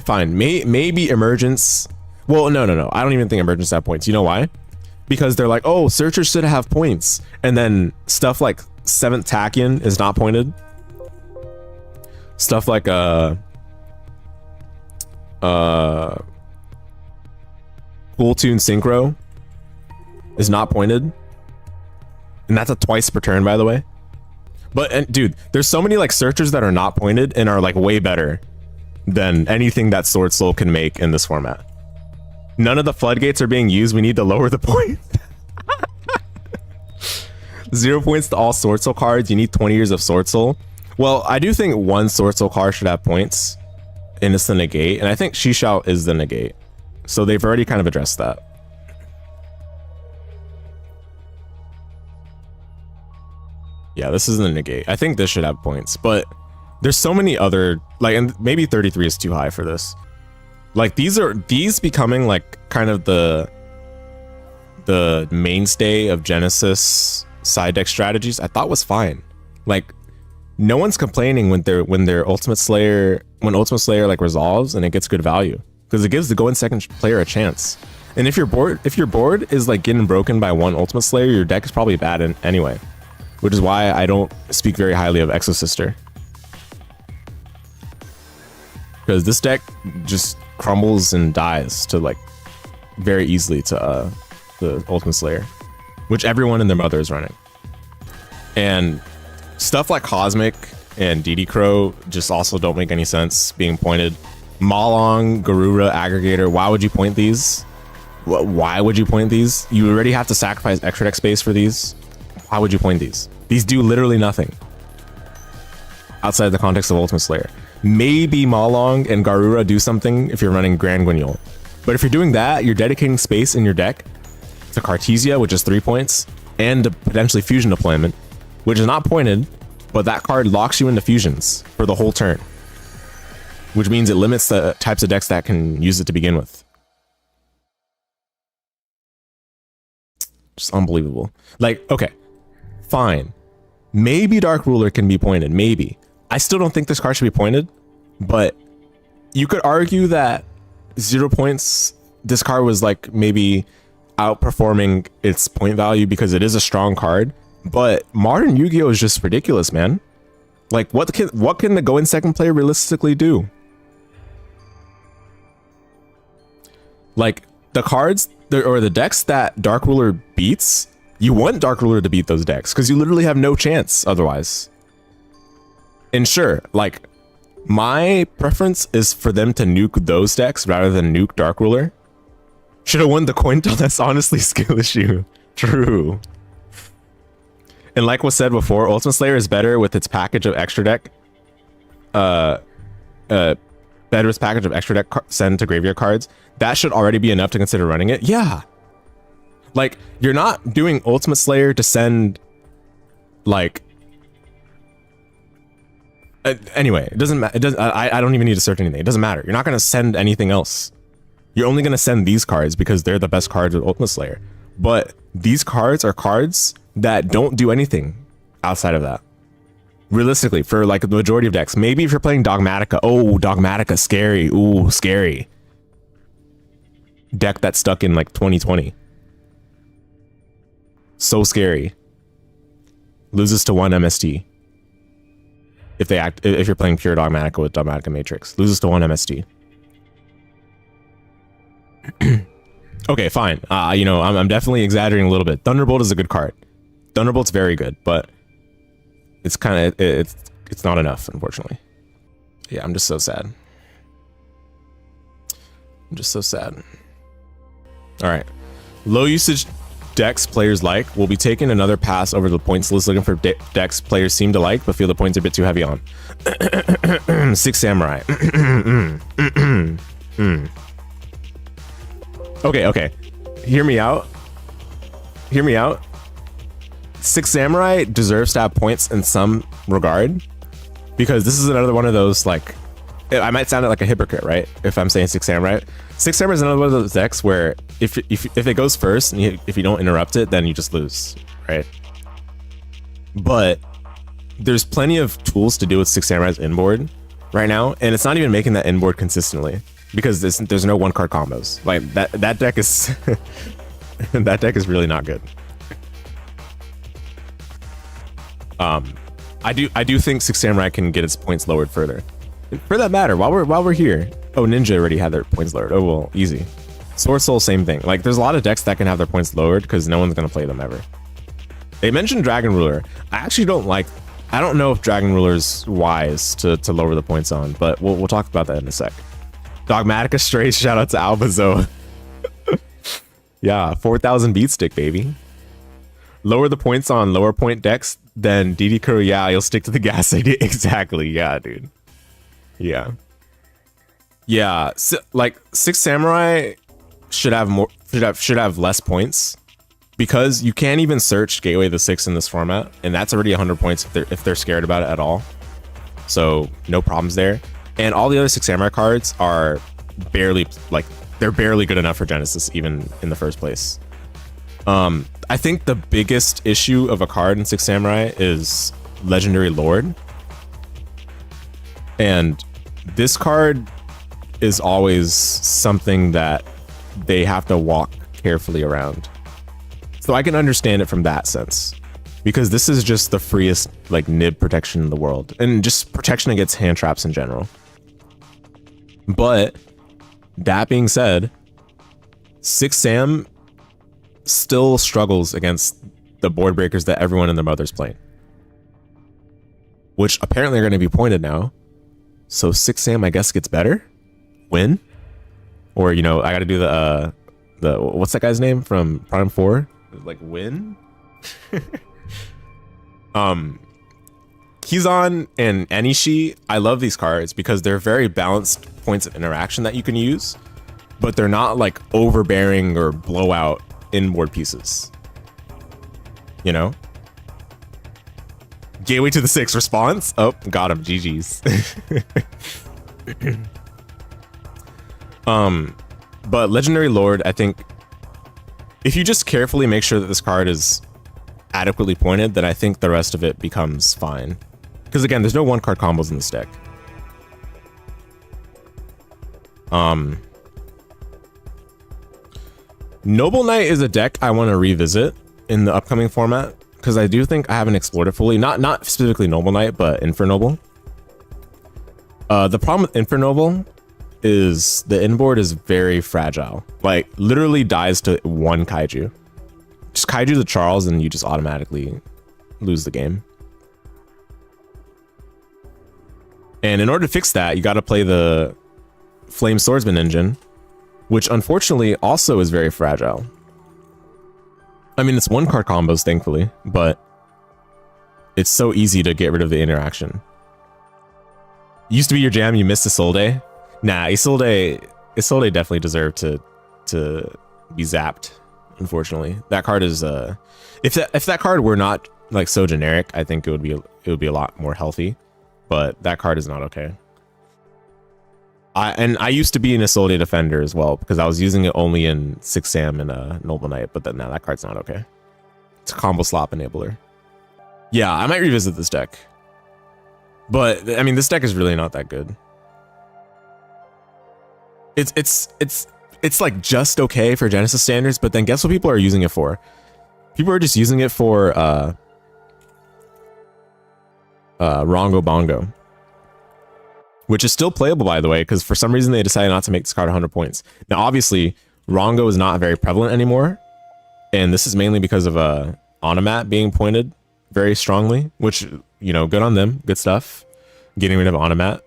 fine. Maybe Emergence. Well, no. I don't even think Emergence have points. You know why? Because they're like, oh, Searchers should have points. And then stuff like 7th Tachyon is not pointed. Stuff like Kewl Tune Synchro is not pointed. And that's a twice per turn, by the way. But, and dude, there's so many like Searchers that are not pointed and are like way better than anything that Sword Soul can make in this format. None of the Floodgates are being used. We need to lower the point. 0 points to all Sword Soul cards. You need 20 years of Sword Soul. Well, I do think one Sword Soul card should have points, and it's the negate. And I think Shishao is the negate. So they've already kind of addressed that. Yeah, this isn't a negate. I think this should have points, but there's so many other, like, and maybe 33 is too high for this. Like, these becoming like kind of the mainstay of Genesis side deck strategies, I thought was fine. Like, no one's complaining when Ultimate Slayer like resolves and it gets good value, because it gives the going second player a chance. And if your board is like getting broken by one Ultimate Slayer, your deck is probably bad anyway. Which is why I don't speak very highly of Exosister. Because this deck just crumbles and dies to like very easily to the Ultimate Slayer, which everyone and their mother is running. And stuff like Cosmic and EDOPro just also don't make any sense being pointed. Malong, Garura, Aggregator, why would you point these? Why would you point these? You already have to sacrifice extra deck space for these. Why would you point these? These do literally nothing outside the context of Ultimate Slayer. Maybe Malong and Garura do something if you're running Grand Guignol. But if you're doing that, you're dedicating space in your deck to Cartesia, which is 3 points, and to potentially Fusion Deployment, which is not pointed, but that card locks you into fusions for the whole turn, which means it limits the types of decks that can use it to begin with. Just unbelievable. Like, okay, fine. Maybe Dark Ruler can be pointed, maybe. I still don't think this card should be pointed, but you could argue that 0 points, this card was like maybe outperforming its point value because it is a strong card, but modern Yu-Gi-Oh is just ridiculous, man. Like, what can the going second player realistically do? Like, the cards or the decks that Dark Ruler beats, you want Dark Ruler to beat those decks because you literally have no chance otherwise. And sure, like, My preference is for them to nuke those decks rather than nuke Dark Ruler. Should have won the coin toss. Honestly, skill issue. True. And like was said before, Ultimate Slayer is better with its package of extra deck. Better with its package of extra deck send to graveyard cards. That should already be enough to consider running it. Yeah. Like, you're not doing Ultimate Slayer to send, like... anyway, it doesn't matter. It doesn't. I don't even need to search anything. It doesn't matter. You're not going to send anything else. You're only going to send these cards because they're the best cards with Ultimate Slayer. But these cards are cards that don't do anything outside of that. Realistically, for like the majority of decks. Maybe if you're playing Dogmatica. Oh, Dogmatica, scary. Ooh, scary. Deck that's stuck in like 2020. So scary. Loses to 1 MST. If you're playing pure Dogmatica with Dogmatica Matrix. Loses to 1 MST. Okay, fine. You know, I'm definitely exaggerating a little bit. Thunderbolt is a good card. Thunderbolt's very good, but it's kind of it's not enough, unfortunately. Yeah, I'm just so sad. I'm just so sad. All right, low usage decks players like will be taking another pass over the points list, looking for decks players seem to like but feel the points are a bit too heavy on. Six Samurai. Okay. Hear me out. Six Samurai deserves to have points in some regard, because this is another one of those, like, I might sound like a hypocrite, right? If I'm saying Six Samurai. Six Samurai is another one of those decks where if it goes first and if you don't interrupt it, then you just lose, right? But there's plenty of tools to do with Six Samurai's inboard right now, and it's not even making that inboard consistently because there's no one card combos. Like that deck is that deck is really not good. I do think Six Samurai can get its points lowered further. For that matter, while we're here, oh, Ninja already had their points lowered. Oh well, easy. Sword Soul, same thing. Like, there's a lot of decks that can have their points lowered because no one's gonna play them ever. They mentioned Dragon Ruler. I actually don't like. I don't know if Dragon Ruler's wise to lower the points on, but we'll talk about that in a sec. Dogmatica Strays, shout out to Albazo. Yeah, 4,000 beat stick, baby. Lower the points on lower point decks, then DD Kuro, yeah, you'll stick to the gas idea. Exactly, yeah, dude. Yeah. So, like, Six Samurai should have less points, because you can't even search Gateway the Six in this format, and that's already 100 points if they're scared about it at all. So no problems there. And all the other Six Samurai cards are barely, like, they're barely good enough for Genesis even in the first place. I think the biggest issue of a card in Six Samurai is Legendary Lord. And this card is always something that they have to walk carefully around. So I can understand it from that sense, because this is just the freest, like, nib protection in the world, and just protection against hand traps in general. But that being said, Six Sam still struggles against the board breakers that everyone and their mother's playing, which apparently are going to be pointed now. So Six Sam, I guess, gets better. Win, or, you know, I got to do the what's that guy's name from Prime 4? Like, win. Kizan and Anishi, I love these cards because they're very balanced points of interaction that you can use, but they're not like overbearing or blowout inboard pieces. You know? Gateway to the Six response. Oh, got him. GG's. But Legendary Lord, I think if you just carefully make sure that this card is adequately pointed, then I think the rest of it becomes fine. Because again, there's no one card combos in this deck. Noble Knight is a deck I want to revisit in the upcoming format, because I do think I haven't explored it fully. Not specifically Noble Knight, but Infernoble. The problem with Infernoble is the inboard is very fragile. Like, literally dies to one kaiju. Just kaiju the Charles and you just automatically lose the game. And in order to fix that, you got to play the Flame Swordsman engine, which unfortunately also is very fragile. I mean, it's 1-card combos, thankfully, but it's so easy to get rid of the interaction. Used to be your jam, you missed Isolde. Nah, Isolde definitely deserved to be zapped. Unfortunately, that card is if that card were not like so generic, I think it would be a lot more healthy. But that card is not okay. I used to be an Isolde defender as well because I was using it only in 6 Sam and Noble Knight, but then now that card's not okay. It's a combo slop enabler. Yeah, I might revisit this deck. But I mean, this deck is really not that good. It's like just okay for Genesis standards, but then guess what people are using it for? People are just using it for Rongo Bongo, which is still playable, by the way, because for some reason they decided not to make this card 100 points. Now, obviously, Rongo is not very prevalent anymore, and this is mainly because of Onomat being pointed very strongly, which, you know, good on them, good stuff, getting rid of Onomat.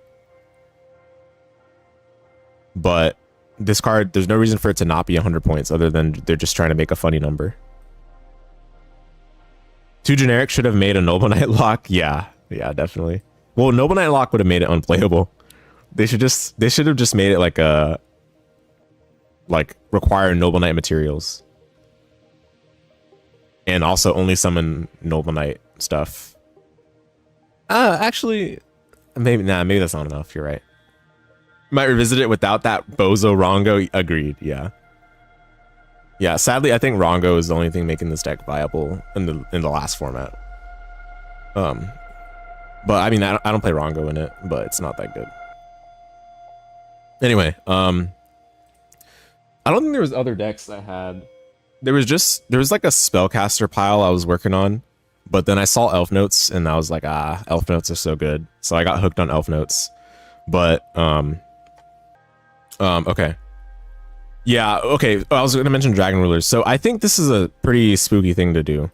But this card, there's no reason for it to not be 100 points other than they're just trying to make a funny number. Too generic, should have made a Noble Knight lock. Yeah, definitely. Well, Noble Knight lock would have made it unplayable. They should have just made it like require Noble Knight materials. And also only summon Noble Knight stuff. Actually, maybe that's not enough. You're right. Might revisit it without that Bozo Rongo. Agreed. Yeah. Sadly, I think Rongo is the only thing making this deck viable in the last format. But I mean, I don't play Rongo in it, but it's not that good. Anyway, I don't think there was other decks I had. There was like a spellcaster pile I was working on, but then I saw Elfnotes and I was like, Elfnotes are so good. So I got hooked on Elfnotes. But okay. Yeah, okay. I was gonna mention Dragon Rulers. So I think this is a pretty spooky thing to do.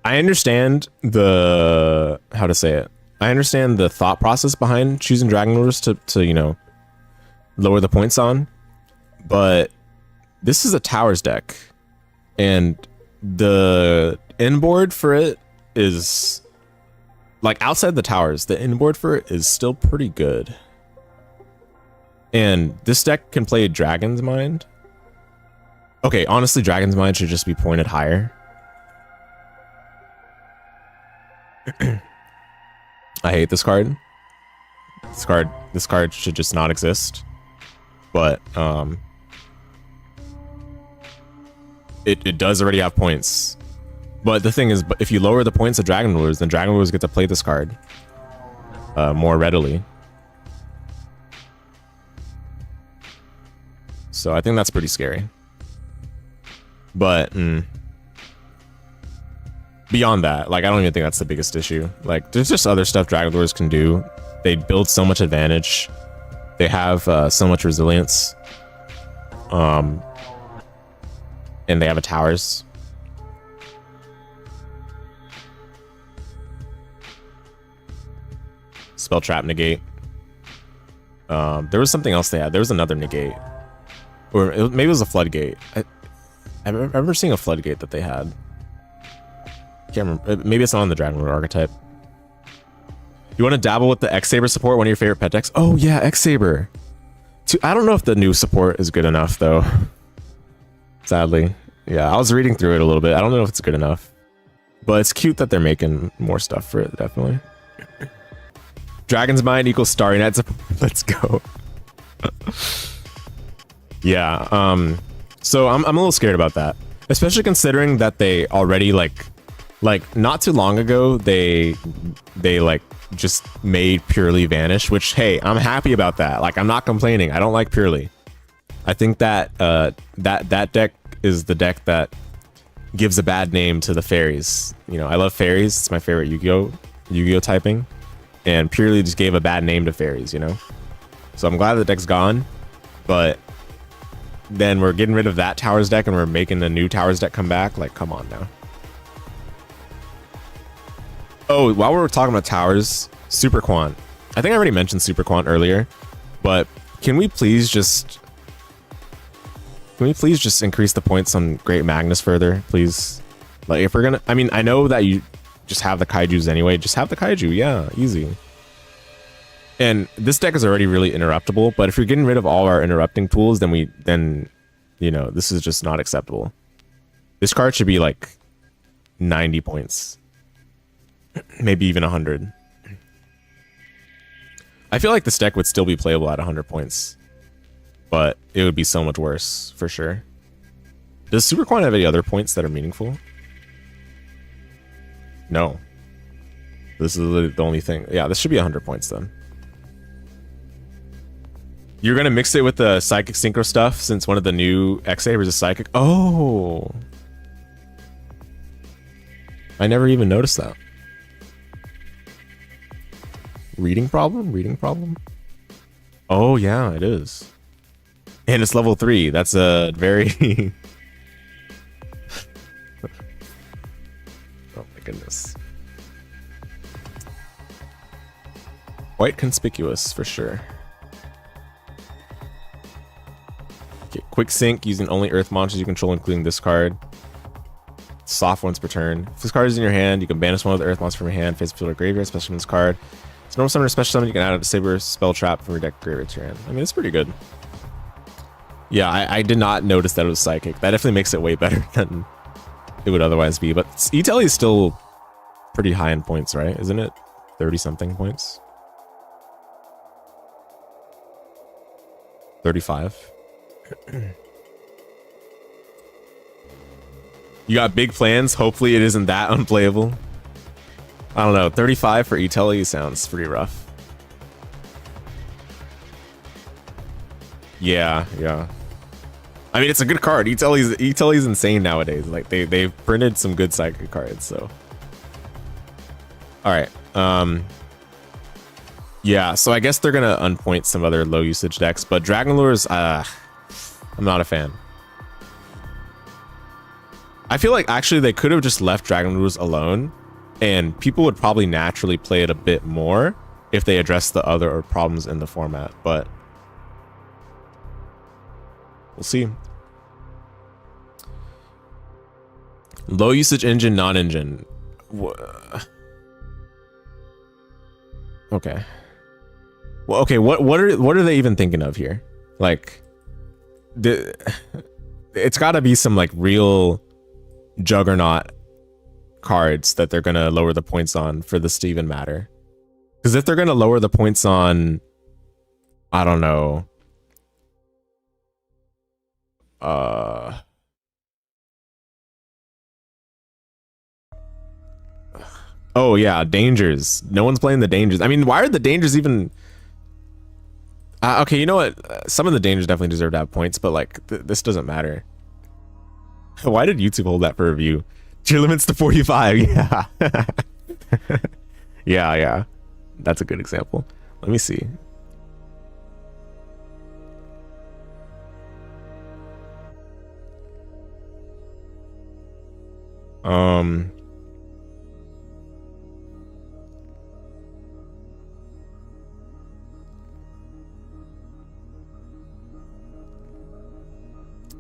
I understand the I understand the thought process behind choosing Dragon Rulers to you know, lower the points on, but this is a Towers deck, and the inboard for it is like outside the Towers. The inboard for it is still pretty good, and this deck can play Dragon's Mind. Okay, honestly, Dragon's Mind should just be pointed higher. I hate this card. This card should just not exist. But it does already have points. But the thing is, if you lower the points of Dragon Rulers, then Dragon Rulers get to play this card more readily. So I think that's pretty scary. But beyond that, like, I don't even think that's the biggest issue. Like, there's just other stuff Dragon Rulers can do. They build so much advantage. They have so much resilience. And they have a Towers. Spell Trap negate. There was something else they had. There was another negate. Or maybe it was a Floodgate. I remember seeing a Floodgate that they had. Can't remember. Maybe it's not on the Dragon Lord archetype. You want to dabble with the X-Saber support, one of your favorite pet decks? Oh yeah, X-Saber. I don't know if the new support is good enough though. Sadly. Yeah, I was reading through it a little bit. I don't know if it's good enough. But it's cute that they're making more stuff for it, definitely. Dragon's Mind equals Starry Night support. Let's go. Yeah, so I'm a little scared about that. Especially considering that they already like not too long ago they like just made Purely vanish, which, hey, I'm happy about that. Like, I'm not complaining. I don't like Purely. I think that that deck is the deck that gives a bad name to the fairies. You know, I love fairies. It's my favorite Yu-Gi-Oh typing, and Purely just gave a bad name to fairies, you know? So I'm glad the deck's gone, but then we're getting rid of that Towers deck and we're making a new Towers deck come back. Like, come on now. Oh, while we're talking about Towers, Super Quant. I think I already mentioned Super Quant earlier, but can we please just increase the points on Great Magnus further, please? Like, if we're gonna, I mean, I know that you just have the kaijus anyway. Just have the kaiju, yeah, easy. And this deck is already really interruptible, but if you're getting rid of all our interrupting tools, then you know, this is just not acceptable. This card should be like 90 points, maybe even 100. I feel like this deck would still be playable at 100 points, but it would be so much worse for sure. Does Super Quant have any other points that are meaningful? No. This is the only thing. Yeah, this should be 100 points then. You're gonna mix it with the Psychic Synchro stuff since one of the new X-Sabers is Psychic. Oh! I never even noticed that. Reading problem? Reading problem? Oh yeah, it is. And it's level 3. That's a very... Oh my goodness. Quite conspicuous for sure. Okay, quick sync using only earth monsters you control, including this card. Soft once per turn. If this card is in your hand, you can banish one of the earth monsters from your hand, face field or graveyard, special summon this card. It's normal summon or special summon, you can add a saber spell trap from your deck graveyard to your hand. I mean, it's pretty good. Yeah, I did not notice that it was Psychic. That definitely makes it way better than it would otherwise be. But E-Telly is still pretty high in points, right? Isn't it 30-something points? 35. You got big plans. Hopefully it isn't that unplayable. I don't know. 35 for E-Telly sounds pretty rough. Yeah. I mean, it's a good card. E-Telly's insane nowadays. Like they've printed some good Psychic cards. So, all right. Yeah. So I guess they're gonna unpoint some other low usage decks, but Dragon Lures, I'm not a fan. I feel like actually they could have just left Dragon Lures alone, and people would probably naturally play it a bit more if they addressed the other problems in the format. But we'll see. Low usage engine, non-engine. Okay. Well, okay. What are they even thinking of here? Like, it's got to be some like real juggernaut cards that they're gonna lower the points on for this to even matter. Because if they're gonna lower the points on, I don't know. Oh yeah, dangers. No one's playing the dangers. I mean, why are the dangers even? Okay, you know what? Some of the dangers definitely deserve to have points, but like this doesn't matter. Why did YouTube hold that for review? Tier limits to 45. Yeah. yeah. That's a good example. Let me see.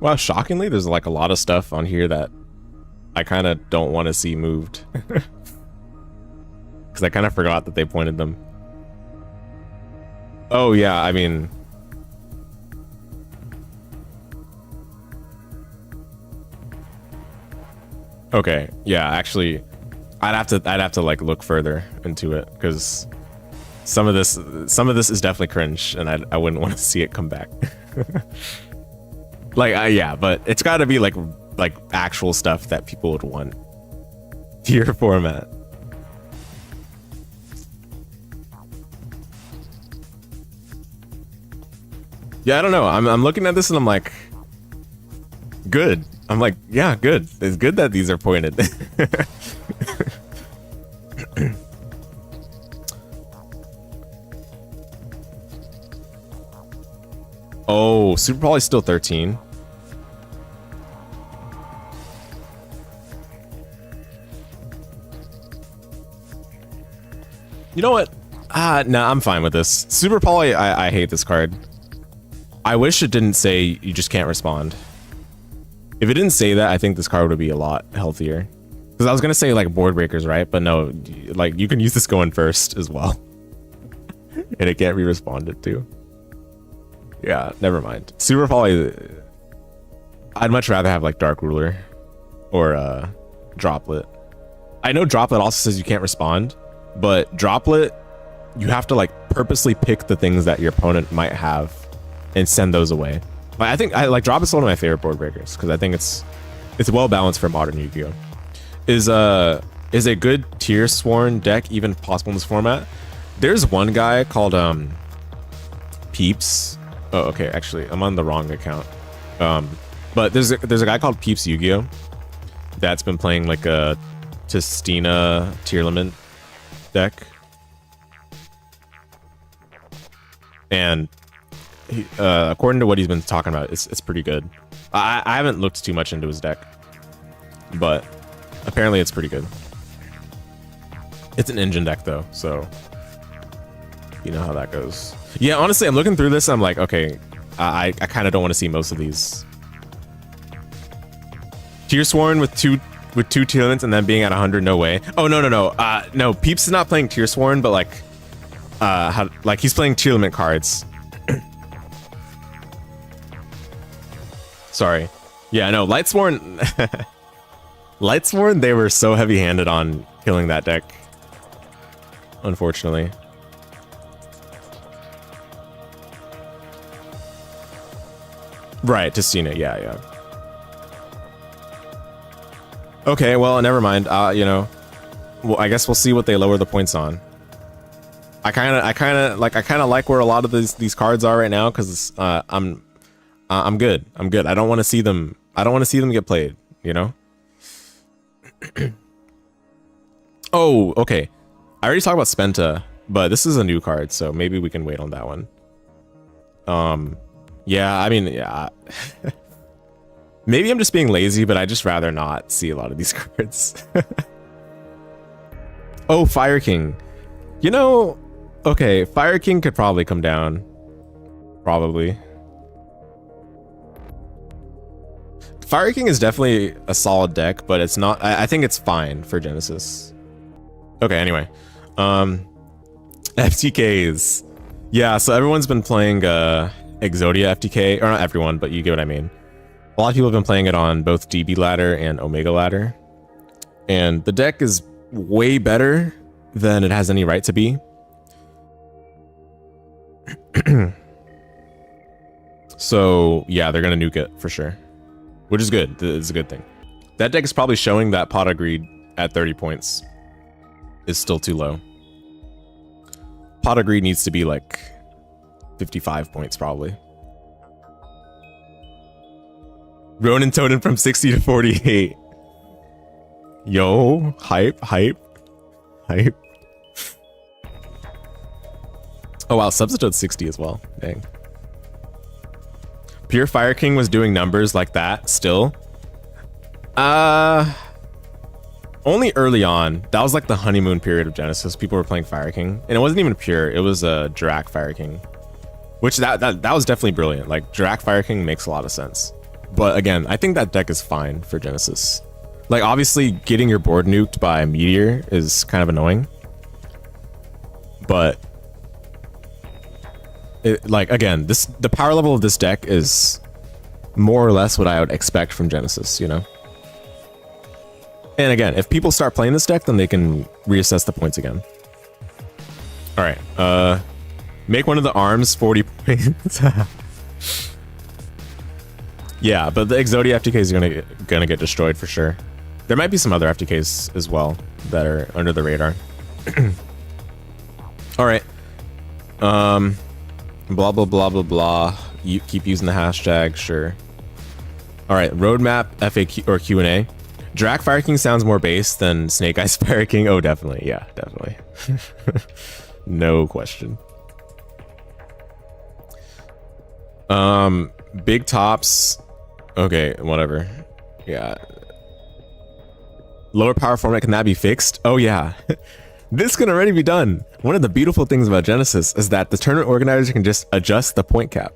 Well, shockingly, there's like a lot of stuff on here that I kind of don't want to see moved. Because I kind of forgot that they pointed them. Oh, yeah, I mean... Okay, yeah, actually, I'd have to like look further into it, because some of this is definitely cringe, and I wouldn't want to see it come back. Like, yeah, but it's got to be like actual stuff that people would want. Tier format. Yeah, I don't know. I'm looking at this and I'm like, good. I'm like, yeah, good. It's good that these are pointed. Oh, Super Poly's still 13. You know what? No, I'm fine with this. Super Poly, I hate this card. I wish it didn't say you just can't respond. If it didn't say that, I think this card would be a lot healthier. Because I was gonna say like board breakers, right? But no, like you can use this going first as well. And it can't be responded to. Yeah, never mind. Super Poly, I'd much rather have like Dark Ruler or Droplet. I know Droplet also says you can't respond, but Droplet, you have to like purposely pick the things that your opponent might have and send those away. I think I like Droplet's one of my favorite board breakers because I think it's well balanced for modern Yu-Gi-Oh. Is a good Tier Sworn deck even possible in this format? There's one guy called Peeps. Oh, okay, actually I'm on the wrong account. But there's a guy called Peeps Yu-Gi-Oh that's been playing like a Testina Tier Limit deck. And he, according to what he's been talking about, it's pretty good. I haven't looked too much into his deck, but apparently it's pretty good. It's an engine deck though, so you know how that goes. Yeah, honestly, I'm looking through this. I'm like, okay, I kind of don't want to see most of these. Tier Sworn with two Tier Limits and then being at 100, no way. Oh no. No, Peeps is not playing Tier Sworn, but like he's playing Tier Limit cards. Sorry. Yeah, no, Lightsworn. Lightsworn, they were so heavy-handed on killing that deck. Unfortunately. Right, Testina, yeah. Okay, well, never mind. You know, well, I guess we'll see what they lower the points on. I kind of like where a lot of these cards are right now because I'm good. I don't want to see them. I don't want to see them get played. You know. Oh, okay. I already talked about Spenta, but this is a new card, so maybe we can wait on that one. Yeah. I mean, yeah. Maybe I'm just being lazy, but I just rather not see a lot of these cards. Oh, Fire King. You know, okay, Fire King could probably come down. Probably. Fire King is definitely a solid deck, but it's not. I think it's fine for Genesis. Okay, anyway. FTKs. Yeah, so everyone's been playing Exodia FTK, or not everyone, but you get what I mean. A lot of people have been playing it on both DB ladder and Omega ladder. And the deck is way better than it has any right to be. So yeah, they're gonna nuke it for sure, which is good. It's a good thing. That deck is probably showing that Pot of Greed at 30 points is still too low. Pot of Greed needs to be like 55 points probably. Ronin Totem from 60 to 48. Yo, hype. Oh wow, Substitute 60 as well. Dang. Pure Fire King was doing numbers like that still. Only early on. That was like the honeymoon period of Genesis. People were playing Fire King, and it wasn't even pure. It was a Drac Fire King, which that was definitely brilliant. Like Drac Fire King makes a lot of sense. But again, I think that deck is fine for Genesis. Like obviously getting your board nuked by Meteor is kind of annoying. But like again, the power level of this deck is more or less what I would expect from Genesis, you know? And again, if people start playing this deck, then they can reassess the points again. Alright, make one of the arms 40 points. Yeah, but the Exodia FTKs are gonna get destroyed for sure. There might be some other FTKs as well that are under the radar. Alright. Blah blah blah blah blah. You keep using the hashtag, sure. Alright, roadmap, FAQ or Q&A. Drac Fire King sounds more base than Snake Eyes Fire King. Oh, definitely. Yeah, definitely. No question. Big tops. Okay, whatever. Yeah. Lower power format, can that be fixed? Oh yeah. This can already be done. One of the beautiful things about Genesys is that the tournament organizer can just adjust the point cap.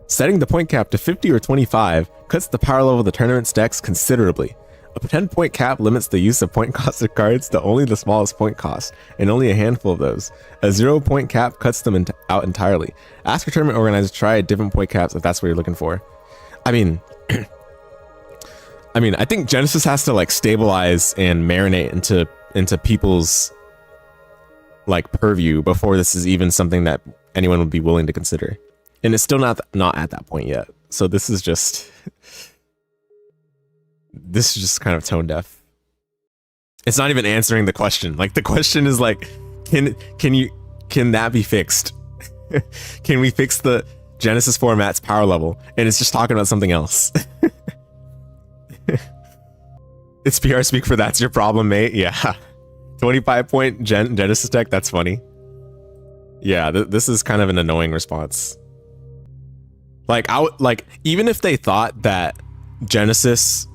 Setting the point cap to 50 or 25 cuts the power level of the tournament's decks considerably. A 10-point cap limits the use of point-costed cards to only the smallest point cost, and only a handful of those. A 0-point cap cuts them out entirely. Ask your tournament organizer to try different point caps if that's what you're looking for. I mean, I think Genesys has to like stabilize and marinate into people's like purview before this is even something that anyone would be willing to consider. And it's still not at that point yet. So this is just kind of tone deaf. It's not even answering the question. Like the question is like, can that be fixed? Can we fix the Genesys format's power level? And it's just talking about something else. It's PR speak for that's your problem, mate. Yeah. 25-point Genesys deck. That's funny. Yeah, this is kind of an annoying response. Like, even if they thought that Genesys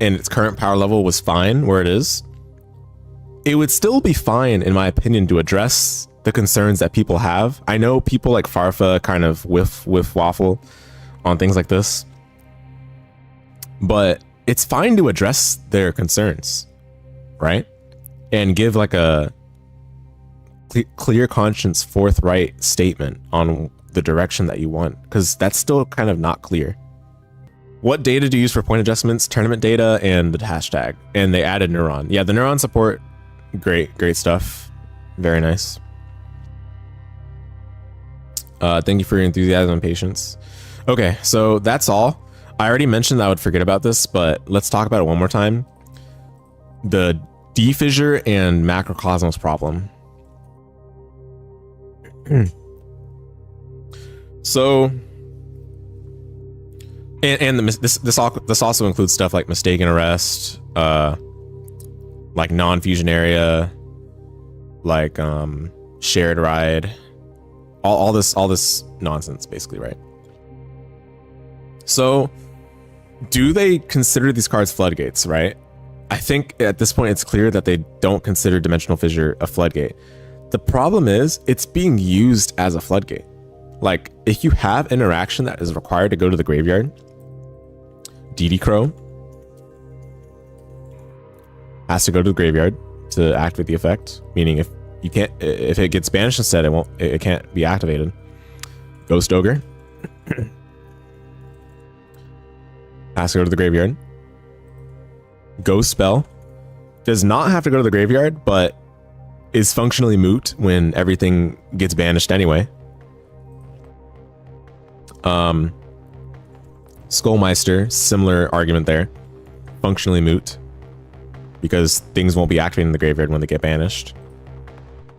and its current power level was fine where it is, it would still be fine, in my opinion, to address the concerns that people have. I know people like Farfa kind of whiff waffle on things like this, but it's fine to address their concerns, right? And give like a clear conscience, forthright statement on the direction that you want, because that's still kind of not clear. What data do you use for point adjustments? Tournament data and the hashtag. And they added Neuron. Yeah, the Neuron support, great stuff. Very nice. Thank you for your enthusiasm and patience. Okay, so that's all. I already mentioned that I would forget about this, but let's talk about it one more time. The defissure and macrocosmos problem. So, this also includes stuff like mistaken arrest, like non-fusion area, like shared ride, all this nonsense, basically, right? So, do they consider these cards floodgates, right? I think at this point it's clear that they don't consider Dimensional Fissure a floodgate. The problem is it's being used as a floodgate. Like, if you have interaction that is required to go to the graveyard, EDOPro has to go to the graveyard to activate the effect. Meaning, if it gets banished instead, it can't be activated. Ghost Ogre has to go to the graveyard. Ghost Spell does not have to go to the graveyard, but is functionally moot when everything gets banished anyway. Skullmeister, similar argument there. Functionally moot because things won't be activated in the graveyard when they get banished.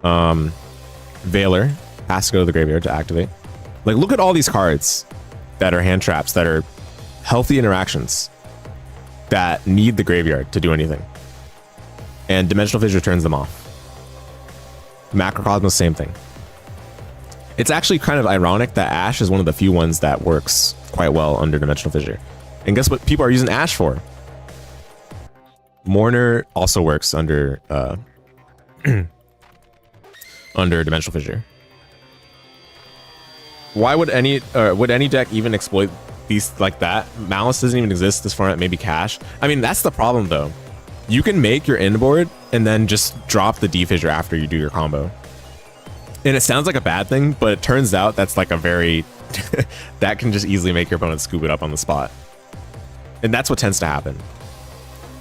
Veiler has to go to the graveyard to activate. Like, look at all these cards that are hand traps, that are healthy interactions that need the graveyard to do anything. And Dimensional Fissure turns them off. Macrocosmos, same thing. It's actually kind of ironic that Ash is one of the few ones that works quite well under Dimensional Fissure. And guess what people are using Ash for? Mourner also works under under Dimensional Fissure. Why would any deck even exploit these like that? Malice doesn't even exist this format, maybe Cash. I mean, that's the problem though. You can make your inboard and then just drop the defissure after you do your combo. And it sounds like a bad thing, but it turns out that's like a very that can just easily make your opponent scoop it up on the spot. And that's what tends to happen.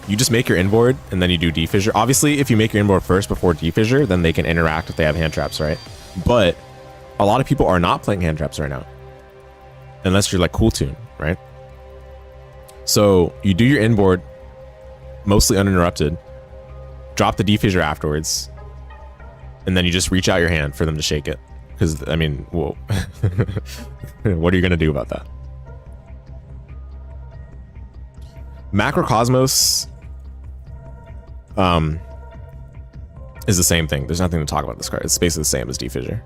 You just make your inboard and then you do defissure. Obviously, if you make your inboard first before defissure, then they can interact if they have hand traps, right? But a lot of people are not playing hand traps right now. Unless you're like Kewl Tune, right? So you do your inboard mostly uninterrupted, drop the defissure afterwards, and then you just reach out your hand for them to shake it. Because, I mean, whoa. What are you going to do about that? Macrocosmos is the same thing. There's nothing to talk about this card. It's basically the same as defissure.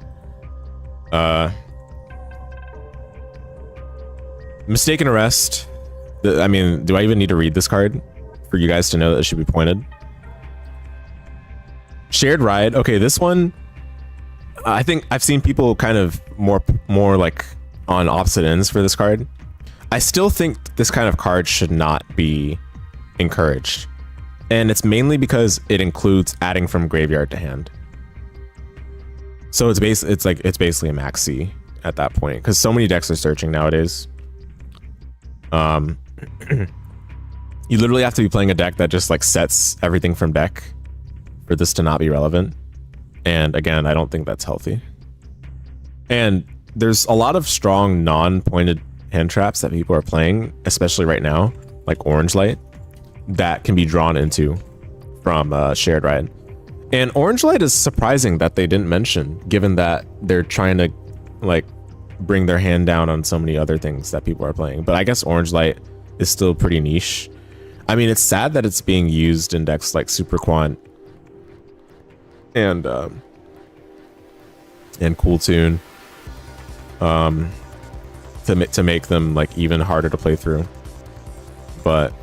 Mistaken arrest. I mean, do I even need to read this card for you guys to know that it should be pointed? Shared Ride. Okay, this one, I think I've seen people kind of more like on opposite ends for this card. I still think this kind of card should not be encouraged. And it's mainly because it includes adding from graveyard to hand. So it's basically a maxi at that point, because so many decks are searching nowadays. You literally have to be playing a deck that just like sets everything from deck for this to not be relevant. And again, I don't think that's healthy. And there's a lot of strong non-pointed hand traps that people are playing, especially right now, like Orange Light, that can be drawn into from Shared Ride. And Orange Light is surprising that they didn't mention, given that they're trying to like bring their hand down on so many other things that people are playing. But I guess Orange Light is still pretty niche. I mean, it's sad that it's being used in decks like Super Quant and Kewl Tune to make them like even harder to play through. But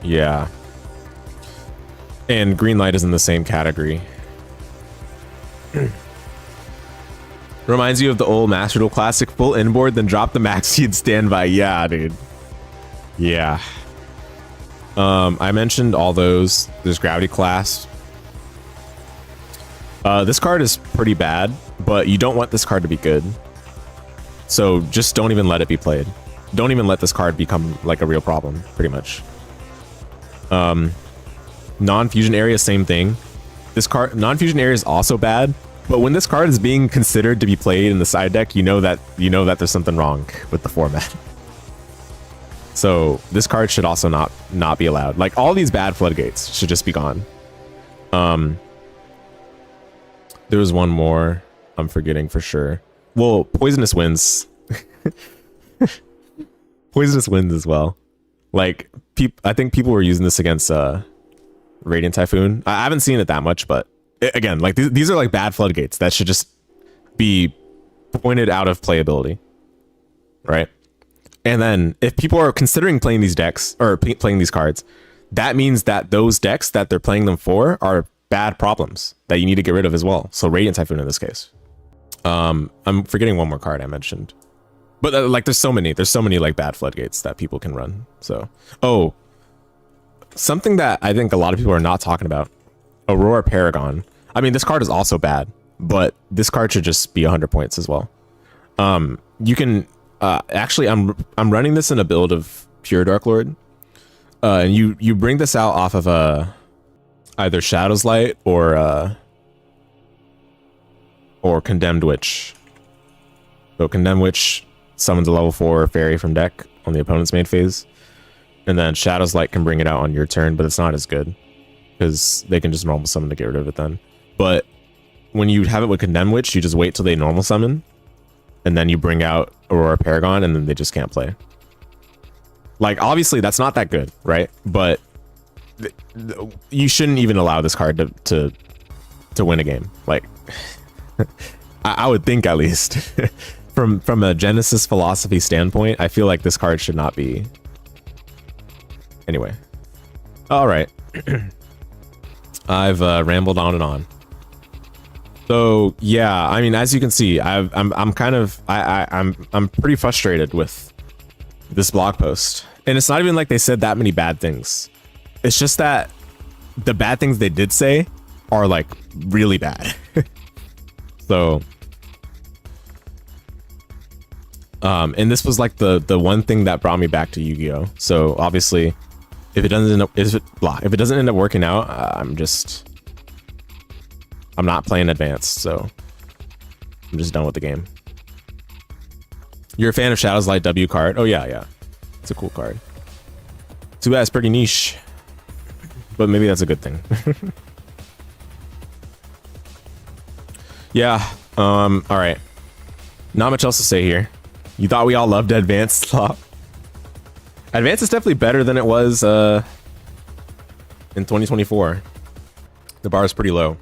yeah. And Green Light is in the same category. Reminds you of the old Master Duel Classic, full inboard, then drop the maxi and standby. Yeah, dude. Yeah. I mentioned all those. There's Gravity Class. This card is pretty bad, but you don't want this card to be good. So just don't even let it be played. Don't even let this card become like a real problem, pretty much. Non-fusion area, same thing. This card, non-fusion area is also bad, but when this card is being considered to be played in the side deck, you know that there's something wrong with the format. So this card should also not be allowed. Like all these bad Floodgates should just be gone. There was one more I'm forgetting for sure. Well, Poisonous Winds. Poisonous Winds as well. Like I think people were using this against Radiant Typhoon. I haven't seen it that much, but again, like these are like bad Floodgates that should just be pointed out of playability, right? And then if people are considering playing these decks or playing these cards, that means that those decks that they're playing them for are bad problems that you need to get rid of as well. So Radiant Typhoon in this case. I'm forgetting one more card I mentioned, but like there's so many like bad Floodgates that people can run. So, oh, something that I think a lot of people are not talking about, Aurora Paragon. I mean, this card is also bad, but this card should just be 100 points as well. You can actually, I'm running this in a build of Pure Dark Lord. And you bring this out off of either Shadow's Light or Condemned Witch. So Condemned Witch summons a level 4 fairy from deck on the opponent's main phase. And then Shadow's Light can bring it out on your turn, but it's not as good because they can just normal summon to get rid of it then. But when you have it with Condemned Witch, you just wait till they normal summon, and then you bring out Aurora Paragon, and then they just can't play. Like, obviously, that's not that good, right? But you shouldn't even allow this card to win a game. Like, I would think, at least. From a Genesis philosophy standpoint, I feel like this card should not be. Anyway. All right. I've rambled on and on. So yeah, I mean, as you can see, I'm pretty frustrated with this blog post, and it's not even like they said that many bad things. It's just that the bad things they did say are like really bad. So, and this was like the one thing that brought me back to Yu-Gi-Oh. So obviously, if it doesn't end up working out, I'm not playing advanced, so I'm just done with the game. You're a fan of Shadow's Light W card? Oh yeah. It's a cool card. Too bad it's pretty niche, but maybe that's a good thing. Yeah. All right. Not much else to say here. You thought we all loved Advanced Slop. Advanced is definitely better than it was in 2024. The bar is pretty low.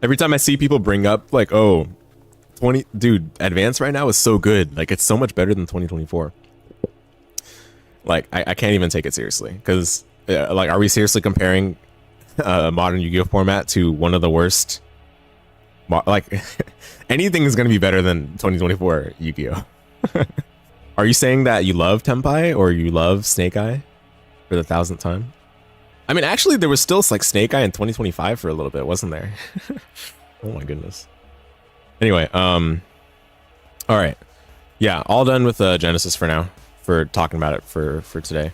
Every time I see people bring up like, oh, dude, Advanced right now is so good. Like, it's so much better than 2024. Like, I can't even take it seriously, because like, are we seriously comparing modern Yu-Gi-Oh format to one of the worst. Like anything is going to be better than 2024 Yu-Gi-Oh. Are you saying that you love Tenpai or you love Snake Eye for the 1000th time? I mean, actually, there was still like Snake Eye in 2025 for a little bit, wasn't there? Oh my goodness. Anyway, all right. Yeah, all done with Genesis for now, for talking about it for today.